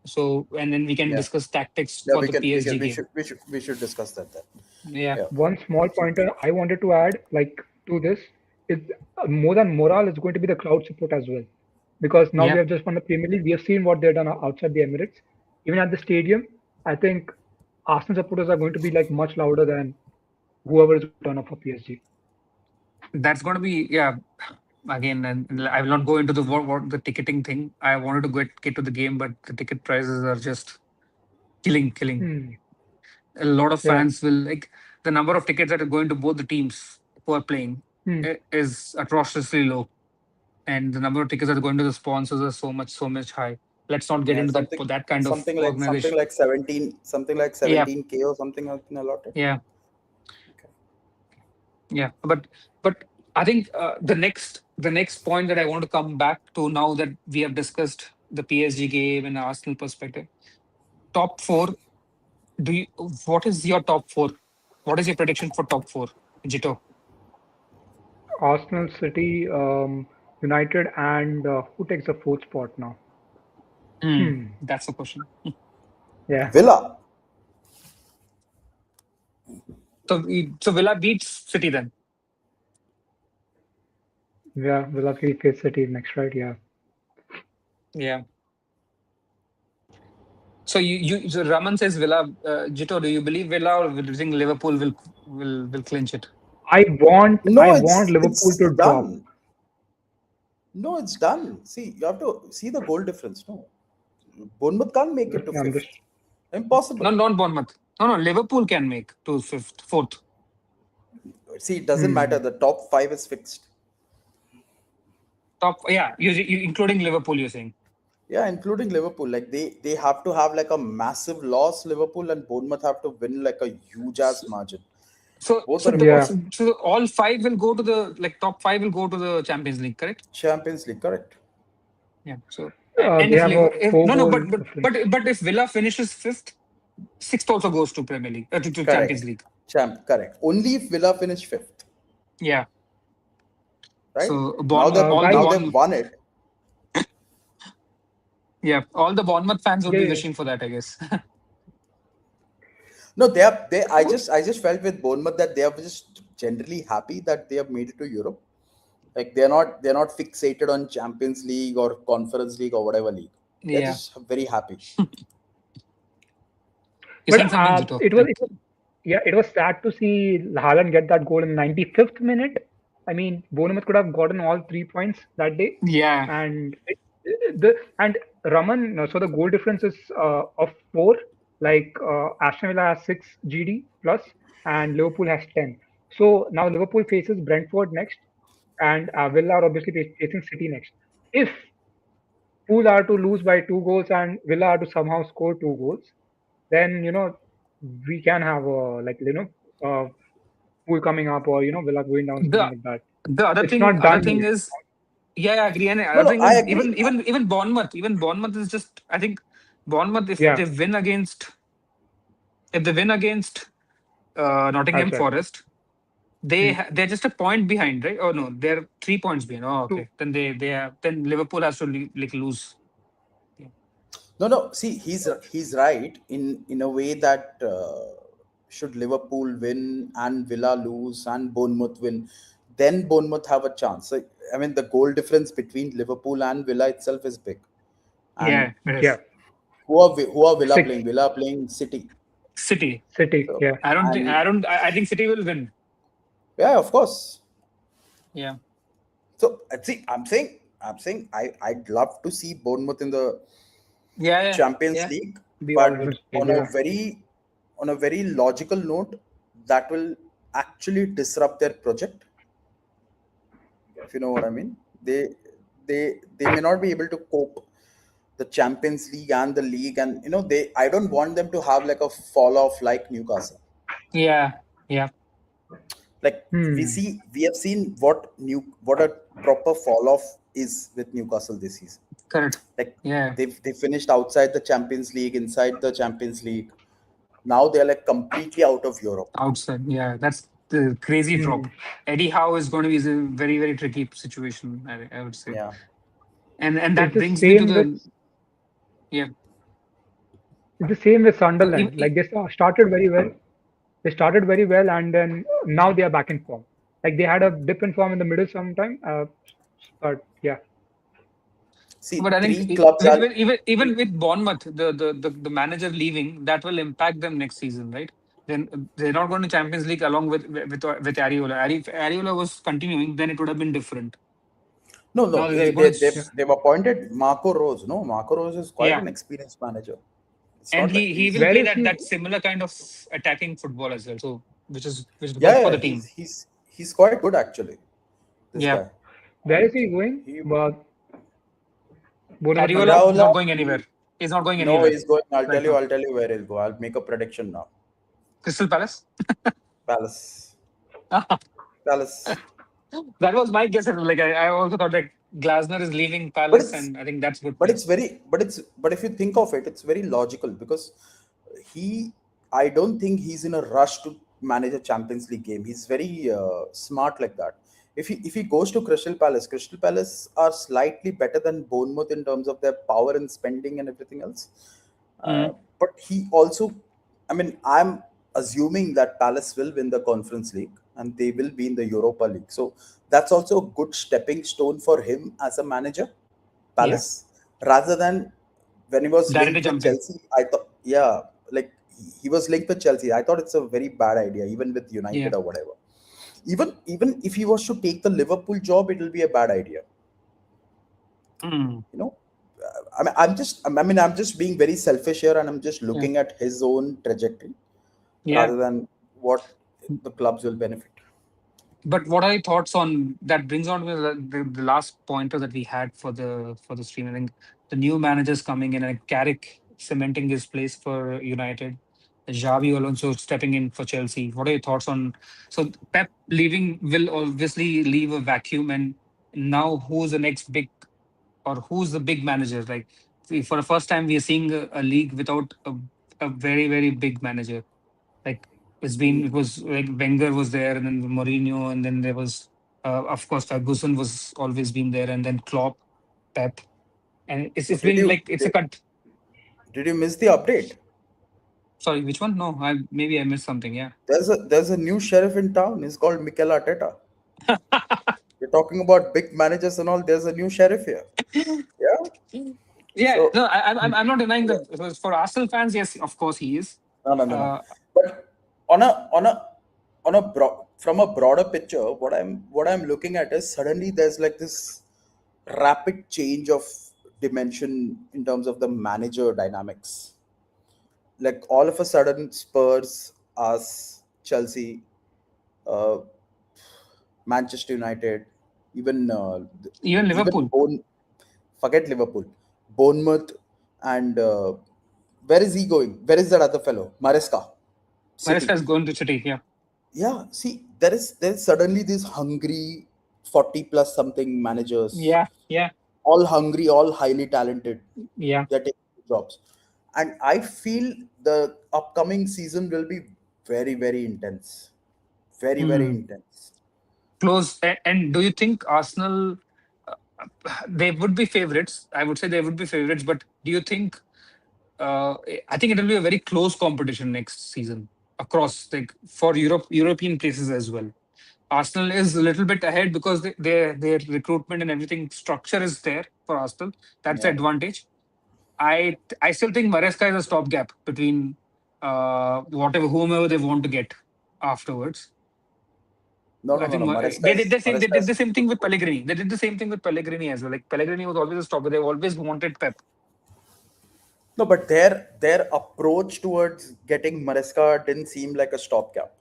So and then we can yeah, discuss tactics yeah, for the we PSG can game. we should discuss that then. Yeah, Yeah. One small So pointer I wanted to add, like to this, is more than morale is going to be the crowd support as well, because now we yeah. have just won the Premier League. We have seen what they've done outside the Emirates, even at the stadium. I think Arsenal supporters are going to be like much louder than whoever is going to turn up for PSG. That's gonna be, yeah. Again, and I will not go into the what the ticketing thing. I wanted to get to the game, but the ticket prices are just killing. Hmm. A lot of Yeah. fans will like the number of tickets that are going to both the teams who are playing Hmm. is atrociously low, and the number of tickets that are going to the sponsors are so much high. Let's not get yeah, into that kind of something like organization. 17 Yeah, K or something has been allotted. yeah, Okay. yeah. But I think the next the next point that I want to come back to now that we have discussed the PSG game and Arsenal perspective. Top four. What is your top four? What is your prediction for top four, Jito? Arsenal, City, United, and who takes the fourth spot now? That's the question. Yeah. Villa. So Villa beats City then. Yeah, Villa face City next, right? Yeah. Yeah. So so Raman says Villa. Jito, do you believe Villa, or do you think Liverpool will clinch it? I want It's Liverpool to drop. done. No, it's done. See, you have to see the goal difference. No, Bournemouth can't make it to I'm fifth. just- Impossible. No, not Bournemouth. No, Liverpool can make to fourth. See, it doesn't matter. The top 5 is fixed. Top, yeah, you including Liverpool, you're saying. Yeah, including Liverpool. Like they have to have like a massive loss, Liverpool, and Bournemouth have to win like a huge ass margin. So, Both so, are so all five will go to the top 5 will go to the Champions League, correct? Champions League, correct? Yeah. So they have a but if Villa finishes 5th, 6th also goes to Premier League to Champions League. Correct. Only if Villa finish 5th. Yeah. Right. So now they've won it. Yeah, all the Bournemouth fans would be wishing for that, I guess. No, I just felt with Bournemouth that they are just generally happy that they have made it to Europe. Like they're not fixated on Champions League or Conference League or whatever league. They're just very happy. But it was sad to see Haaland get that goal in the 95th minute. I mean, Bournemouth could have gotten all 3 points that day. Yeah. And Raman, so the goal difference is of 4. Like Aston Villa has 6 GD plus, and Liverpool has 10. So now Liverpool faces Brentford next, and Villa are obviously facing City next. If Pool are to lose by 2 goals and Villa are to somehow score 2 goals, then we can have Pool coming up, or Villa going down, something like that. The other thing is, yeah, I agree. And other thing is, even Bournemouth is just, I think Bournemouth, if they win against Nottingham Forest, they're just a point behind, right? Oh no, they're 3 points behind. Oh, okay. Then then Liverpool has to lose. Yeah. No. See, he's right in a way that should Liverpool win and Villa lose and Bournemouth win, then Bournemouth have a chance. So, I mean, the goal difference between Liverpool and Villa itself is big. And Who are Villa playing? Villa are playing City. So, yeah. I think City will win. Yeah, of course. Yeah. So see, I'm saying I'd love to see Bournemouth in the Champions League, but on a very logical note, that will actually disrupt their project. If you know what I mean, they may not be able to cope the Champions League and the league, and I don't want them to have like a fall off like Newcastle. Yeah. Like we have seen what a proper fall off is with Newcastle this season. Correct. Like they finished outside the Champions League, inside the Champions League. Now they're like completely out of Europe. Outside, yeah, that's the crazy drop. Eddie Howe is going to be a very, very tricky situation, I would say. Yeah. And that brings me to the It's the same with Sunderland. Like they started very well. And then now they are back in form. Like they had a dip in form in the middle sometime, but yeah. See, but I think even with Bournemouth, the manager leaving, that will impact them next season, right? Then they're not going to Champions League along with Areola. If Areola was continuing, then it would have been different. No, they've appointed Marco Rose. No, Marco Rose is quite an experienced manager. And he will play that similar kind of attacking football as well. So which is good for the team. He's quite good actually. This guy. Where is he going? Areola not going anywhere. He's not going anywhere. No, he's going. I'll tell you where he'll go. I'll make a prediction now. Crystal Palace? Palace. That was my guess. Like I also thought like Glasner is leaving But Palace, it's and I think that's a good but thing. it's very but if you think of it, it's very logical because he I don't think he's in a rush to manage a Champions League game. He's very smart like that. If he goes to Crystal Palace are slightly better than Bournemouth in terms of their power and spending and everything else. Mm. But he also, I mean, I'm assuming that Palace will win the Conference League and they will be in the Europa League. So that's also a good stepping stone for him as a manager, Yeah, Palace, rather than when he was directly linked with jumping. Chelsea. I thought, yeah, like he was linked with Chelsea. I thought it's a very bad idea, even with Yeah. United or whatever. Even if he was to take the Liverpool job, it will be a bad idea. Mm. You know, I'm just being very selfish here, and I'm just Yeah. looking at his own trajectory Yeah. rather than what the clubs will benefit. But what are your thoughts on that? Brings on to the last pointer that we had for the stream. I think the new managers coming in and Carrick cementing his place for United, Xavi Alonso stepping in for Chelsea. What are your thoughts on? So Pep leaving will obviously leave a vacuum, and now who's the next big or who's the big manager? Like see, for the first time, we are seeing a league without a very big manager. Like it was like Wenger was there, and then Mourinho, and then there was of course Ferguson was always been there, and then Klopp, Pep, and it's Did been you like it's a did, cut. did you miss the update? Sorry, which one? No, I maybe I missed something. Yeah. There's a new sheriff in town. He's called Mikel Arteta. We're talking about big managers and all. There's a new sheriff here. Yeah. Yeah, So no, I'm not denying that for Arsenal fans, yes, of course he is. no. Uh, But from a broader picture, what I'm looking at is suddenly there's like this rapid change of dimension in terms of the manager dynamics. Like all of a sudden, Spurs, us, Chelsea, uh, Manchester United, even Even even Liverpool, forget Liverpool, Bournemouth, and where is he going? Where is that other fellow? Maresca, Maresca City. is going to City. Yeah, Yeah, see, there's suddenly these hungry 40 plus something managers, yeah, all hungry, all highly talented. yeah. They're taking jobs, and I feel the upcoming season will be very intense, very Mm. intense. Close. And do you think Arsenal? Uh, they would be favorites. I would say they would be favorites. But do you think? I think it will be a very close competition next season across like for European places as well. Arsenal is a little bit ahead because their recruitment and everything structure is there for Arsenal. That's the Yeah. advantage. I still think Maresca is a stopgap between whomever they want to get afterwards. No, no, I no, no. think they Maresca did is the same good, thing with good. Pellegrini. They did the same thing with Pellegrini as well. Like Pellegrini was always a stopper. They always wanted Pep. No, but their approach towards getting Maresca didn't seem like a stopgap.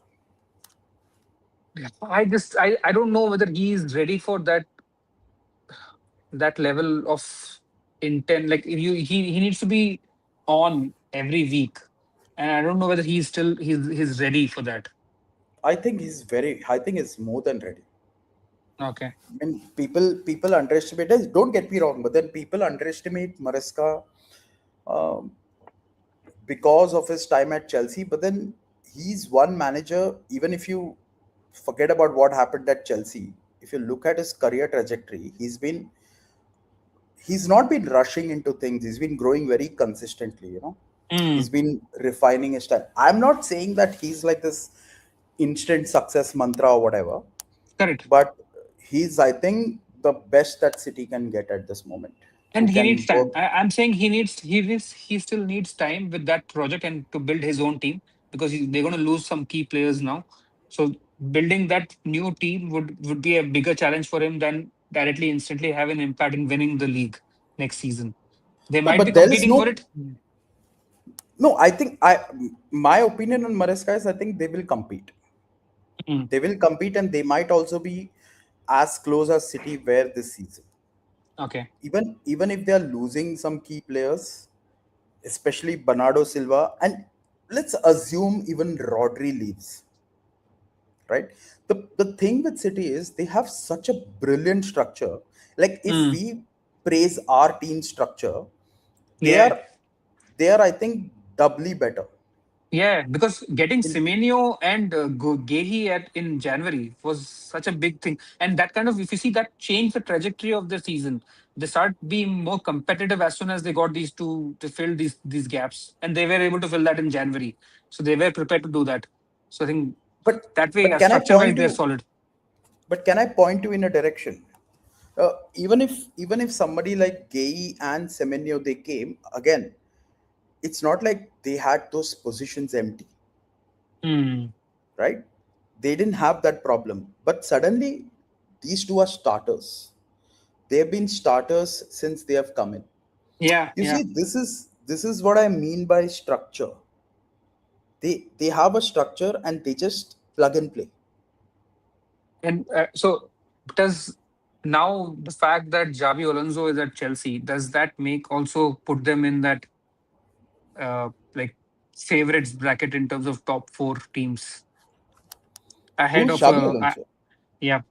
I don't know whether he is ready for that level of intent. Like he needs to be on every week, and I don't know whether he's ready for that. I think he's more than ready. Okay. I mean, people underestimate us. Don't get me wrong, but then people underestimate Maresca um, because of his time at Chelsea. But then he's one manager. Even if you forget about what happened at Chelsea, if you look at his career trajectory, he's not been rushing into things. He's been growing very consistently. He's Mm, been refining his style. I'm not saying that he's like this instant success mantra or whatever, correct. but he's, I think, the best that City can get at this moment. Who And he needs can work? time. I'm saying he still needs time with that project and to build his own team because they're going to lose some key players now. So building that new team would be a bigger challenge for him than directly instantly have an impact in winning the league next season. They No, might be but there is competing for no. it. No, I think my opinion on Maresca is I think they will compete. Mm, They will compete, and they might also be as close as City were this season. okay. Even if they are losing some key players, especially Bernardo Silva, and let's assume even Rodri leaves. right? The thing with City is they have such a brilliant structure. Like if Mm. we praise our team structure, they Yeah. are they are I think doubly better. Yeah, because getting In, Semenyo and Gehi at in January was such a big thing, and that kind of, if you see, that changed the trajectory of the season. They start being more competitive as soon as they got these two to fill these gaps, and they were able to fill that in January. So they were prepared to do that. So I think but that way, but yeah, can I structure point wise, they're you? solid. But can I point you in a direction? Even if somebody like Gay and Semenyo they came again, it's not like they had those positions empty, Hmm. right? They didn't have that problem. But suddenly, these two are starters. They've been starters since they have come in. Yeah, You yeah, see, this is what I mean by structure. They have a structure and they just plug and play. and so does now the fact that Javi Alonso is at Chelsea, does that make also put them in that like favorites bracket in terms of top four teams ahead Who's of Xabi Alonso? yeah,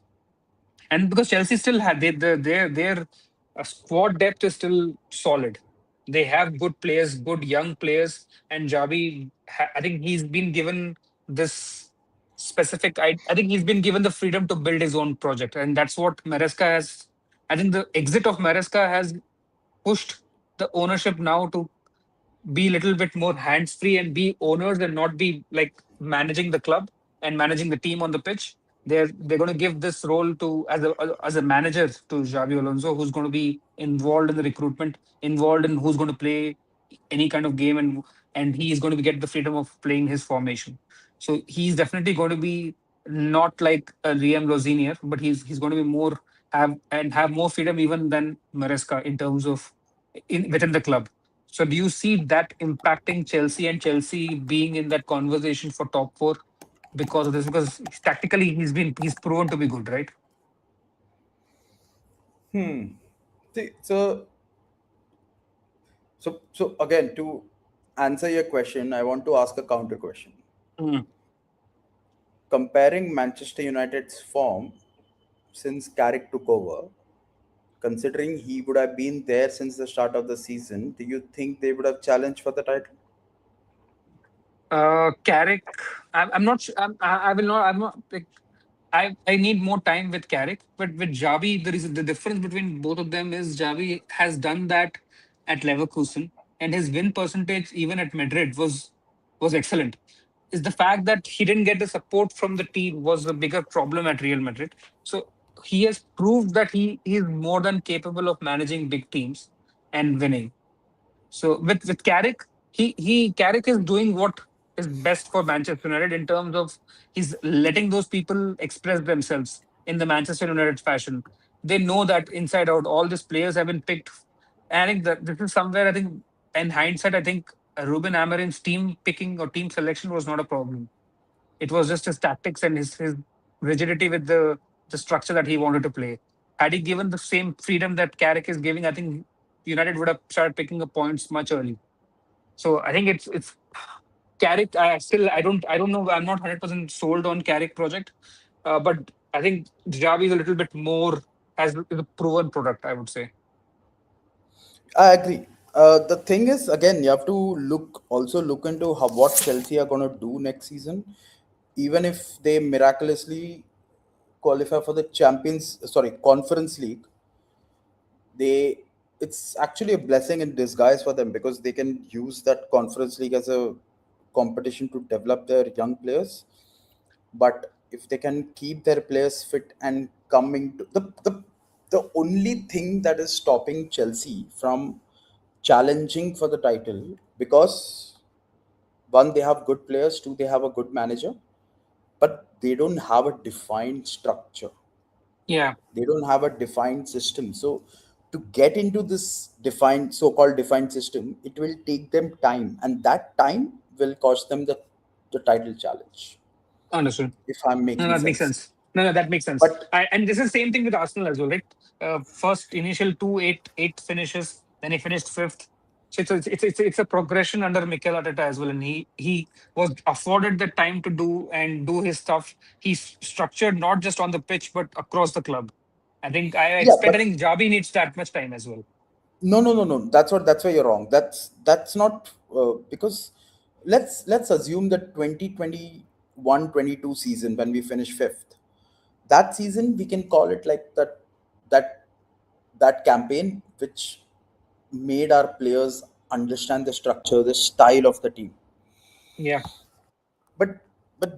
and because Chelsea still had their squad depth is still solid. They have good players, good young players, and I think he's been given this specific. I think he's been given the freedom to build his own project, and that's what Maresca has. I think the exit of Maresca has pushed the ownership now to be a little bit more hands free and be owners and not be like managing the club and managing the team on the pitch. They're going to give this role to as a manager to Xavi Alonso, who's going to be involved in the recruitment, involved in who's going to play any kind of game, and he's going to get the freedom of playing his formation. So he's definitely going to be not like a Liam Rosinier, but he's going to be more have more freedom even than Maresca in terms of within the club. So do you see that impacting Chelsea and Chelsea being in that conversation for top four because of this? Because tactically he's proven to be good, right? See, so again, to answer your question, I want to ask a counter question. Mm. Comparing Manchester United's form since Carrick took over, considering he would have been there since the start of the season, do you think they would have challenged for the title? Carrick, I'm not. I will not. I'm not like. I need more time with Carrick, but with Javi, there is the difference between both of them is Javi has done that at Leverkusen, and his win percentage even at Madrid was excellent. Is the fact that he didn't get the support from the team was a bigger problem at Real Madrid. So he has proved that he is more than capable of managing big teams and winning. So with Carrick, he Carrick is doing what is best for Manchester United in terms of he's letting those people express themselves in the Manchester United fashion. They know that inside out, all these players have been picked. And I think that this is somewhere I think in hindsight, I think Ruben Amarim's team picking or team selection was not a problem. It was just his tactics and his rigidity with the structure that he wanted to play. Had he given the same freedom that Carrick is giving, I think United would have started picking up points much early. So I think it's Carrick. I don't know. I'm not 100% sold on Carrick project, but I think Javi is a little bit more is a proven product. I would say. I agree. The thing is, again, you have to look into what Chelsea are going to do next season. Even if they miraculously qualify for the Conference League, they it's actually a blessing in disguise for them because they can use that Conference League as a competition to develop their young players. But if they can keep their players fit and coming to the only thing that is stopping Chelsea from challenging for the title, because one, they have good players, two, they have a good manager, but they don't have a defined structure, Yeah, they don't have a defined system. So to get into this defined, so-called defined system, it will take them time, and that time will cost them the title challenge, understood. if I'm No, making that makes sense. sense. No, that makes sense. But And this is same thing with Arsenal as well, right? First initial eight finishes, then he finished fifth. So it's a progression under Mikel Arteta as well, and he was afforded the time to do his stuff. He's structured not just on the pitch but across the club. Yeah, I but think Javi needs that much time as well. no. That's why you're wrong. That's not because let's assume that 2021-22 season when we finish fifth, that season we can call it like that that campaign which made our players understand the structure, the style of the team. Yeah, But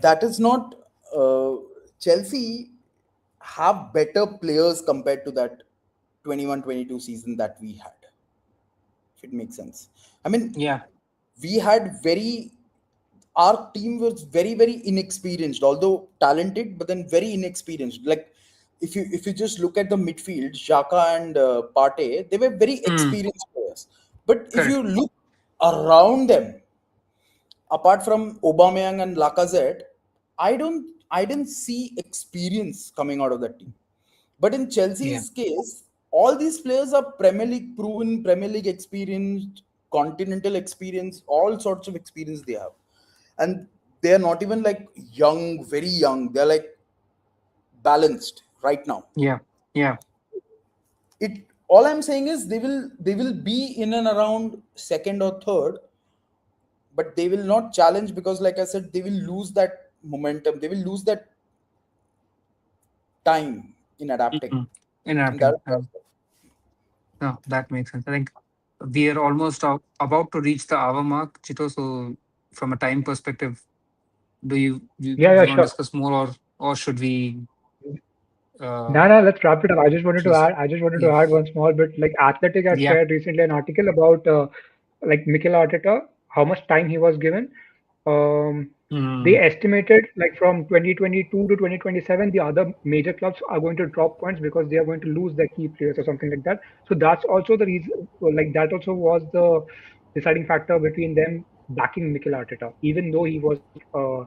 that is not Chelsea have better players compared to that 21-22 season that we had. If it makes sense. I mean, yeah. we had very our team was very inexperienced, although talented, but then very inexperienced. Like if you just look at the midfield, Xhaka and Partey, they were very Mm, experienced players. But if correct. you look around them, apart from Aubameyang and Lacazette, I didn't see experience coming out of that team. But in Yeah. Chelsea's case, all these players are Premier League proven, Premier League experienced, continental experience, all sorts of experience they have. And they are not even like young, very young. They're like balanced right now. Yeah. Yeah. It all I'm saying is they will be in and around second or third, but they will not challenge because like I said, they will lose that momentum. They will lose that time in adapting. Mm. And that Interrupting. is possible. No, that makes sense. I think we are almost about to reach the hour mark, Chito. So, from a time perspective, do Yeah, you yeah, want to sure. discuss more, or should we uh, No, let's wrap it up. I just wanted to close? add. I just wanted to Yeah. add one small bit. Like Athletic had Yeah. shared recently an article about like Mikel Arteta, how much time he was given. Um, they Mm. estimated like from 2022 to 2027, the other major clubs are going to drop points because they are going to lose their key players or something like that. So that's also the reason. Like that also was the deciding factor between them backing Mikel Arteta, even though he was like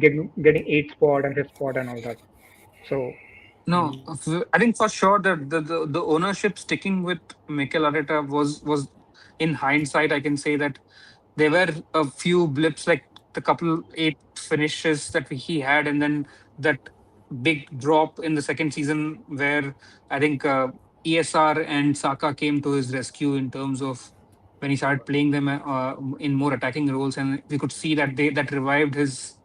getting eighth spot and fifth spot and all that. So. No, I think for sure that the ownership sticking with Mikel Arteta was in hindsight, I can say that there were a few blips like the couple eight finishes that he had, and then that big drop in the second season where I think ESR and Saka came to his rescue in terms of when he started playing them in more attacking roles, and we could see that that revived his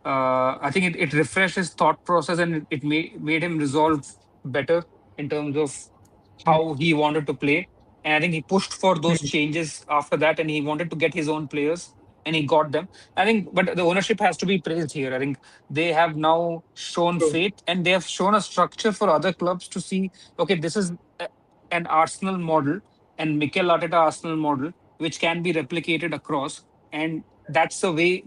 I think it refreshed his thought process, and it made him resolve better in terms of how he wanted to play. And I think he pushed for those changes after that, and he wanted to get his own players, and he got them. I think, but the ownership has to be praised here. I think they have now shown True. faith, and they have shown a structure for other clubs to see. Okay, this is an Arsenal model, and Mikel Arteta Arsenal model, which can be replicated across, and that's a way.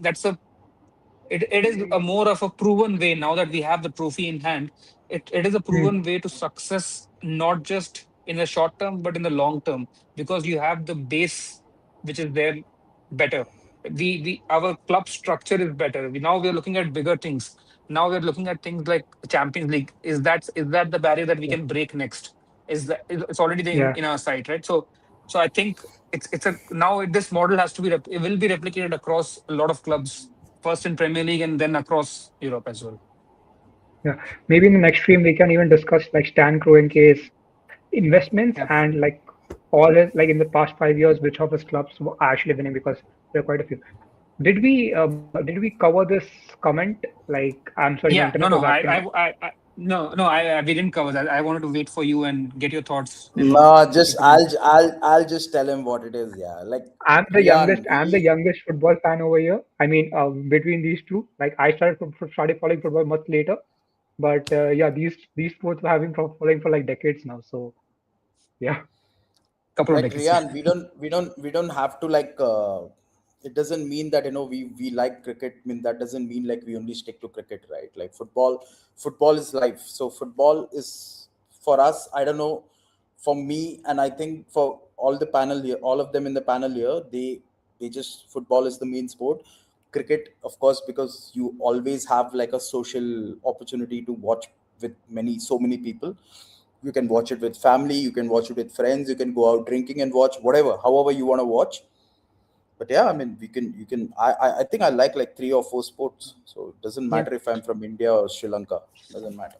It is a more of a proven way now that we have the trophy in hand. It is a Hmm. proven way to success, not just in the short term, but in the long term, because you have the base which is there better. We our club structure is better. Now we are looking at bigger things. Now we are looking at things like the Champions League. Is that the barrier that we Yeah. can break next? It's already there Yeah. in our sight, right? So I think it's a now this model has to be it will be replicated across a lot of clubs, first in Premier League and then across Europe as well. Yeah. Maybe in the next stream we can even discuss like Stan Kroenke's investments Yeah. and like all his like in the past 5 years, which of his clubs were actually winning because there are quite a few. Did we cover this comment? Like, I'm sorry, my Yeah. No, internet no. was acting up. No, no. We didn't cover that. I wanted to wait for you and get your thoughts and all. No, If just you can. I'll just tell him what it is. Yeah, like I'm the youngest. Rian, I'm the we youngest football fan over here. I mean, between these two, like I started following football much later. But yeah, these both have been following for like decades now. So yeah, Couple of like decades. Yeah. Rian, we don't have to like. It doesn't mean that we like cricket. I mean that doesn't mean like we only stick to cricket, right? Like football is life. So football is for us. I don't know, for me, and I think for all the panel here, all of them in the panel here, they just football is the main sport. Cricket, of course, because you always have like a social opportunity to watch with so many people. You can watch it with family, you can watch it with friends, you can go out drinking and watch whatever, however you want to watch. But yeah, I mean, you can. I think I like 3 or 4 sports, so it doesn't Yeah. matter if I'm from India or Sri Lanka. Doesn't matter.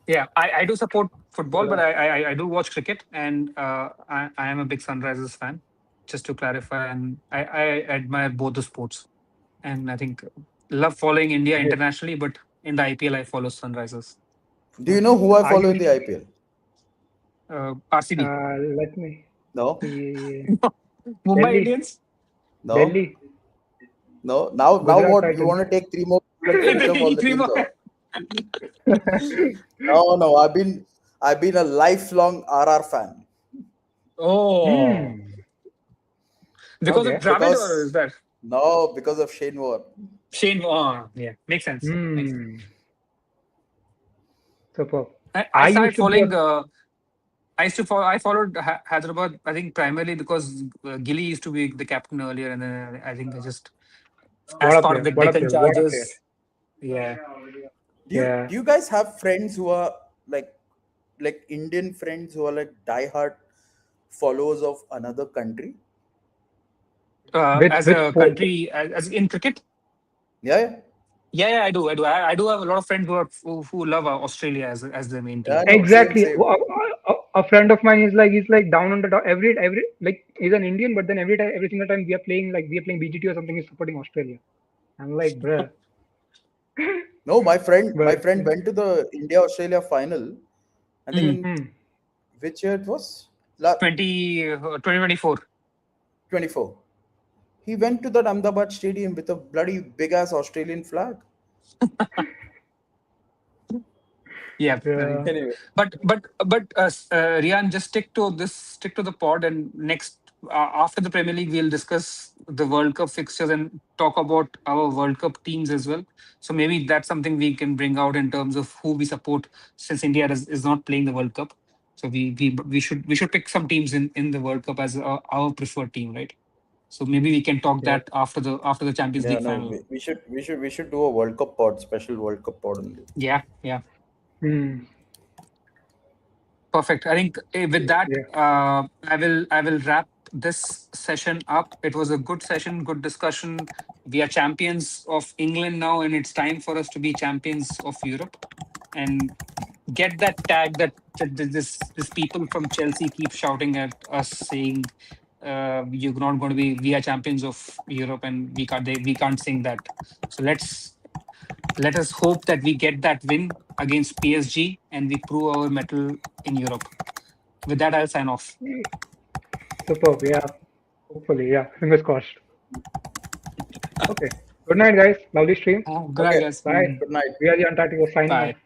Yeah, I do support football, but Yeah. I do watch cricket, and I am a big Sunrisers fan. Just to clarify, and I admire both the sports, and I think love following India Great. internationally, but in the IPL I follow Sunrisers. Do you know who I Are follow you? in the IPL? RCB, Let me No, see. Mumbai Delhi, Indians. no, Delhi, no. Now Gujarat what? You Titans. want to take 3 more and finish off all the Three teams? more. No. I've been a lifelong RR fan Oh, because of Okay. Dravid, or is because that no, because of Shane Warne. Shane? Oh, yeah, makes sense. Makes sense. Superb. I I started used to be a following. I used to follow. I followed Hyderabad. I think primarily because Gilly used to be the captain earlier, and then I think I just, as what a part of player. the What a Deccan player. What a player. Chargers. Yeah. Yeah. Do you guys have friends who are like Indian friends who are like diehard followers of another country? As Which a sport? country, as in cricket. Yeah, Yeah, I do. I do have a lot of friends who love Australia as their main yeah, team. no, same, Exactly. same. A friend of mine is like down on the top every like he's an Indian, but then every single time we are playing BGT or something, he's supporting Australia. I'm like, bruh. No, my But friend went to the India Australia final. I think Mm. in which year it was? 2024. 24. He went to that Ahmedabad stadium with a bloody big ass Australian flag. Yeah, I yeah, think. Anyway, But Rian, just stick to the pod, and next after the Premier League, we'll discuss the World Cup fixtures and talk about our World Cup teams as well. So maybe that's something we can bring out in terms of who we support, since India is not playing the World Cup. So we should pick some teams in the World Cup as our preferred team, right? So maybe we can talk yeah. that after the Champions yeah, League no, final. we should do a World Cup pod, special World Cup pod only. Yeah, yeah. Hmm. Perfect. I think with that, Yeah. I will wrap this session up. It was a good session, good discussion. We are champions of England now, and it's time for us to be champions of Europe and get that tag that this people from Chelsea keep shouting at us, saying you're not going to be. We are champions of Europe, and we can't sing that. So let us hope that we get that win against PSG and we prove our mettle in Europe. With that, I'll sign off. Superb. Yeah. Hopefully. Yeah. Fingers crossed. Okay. Good night, guys. Lovely stream. Good night, Okay, guys. Bye. good night. We are the Untitled signing Bye. off.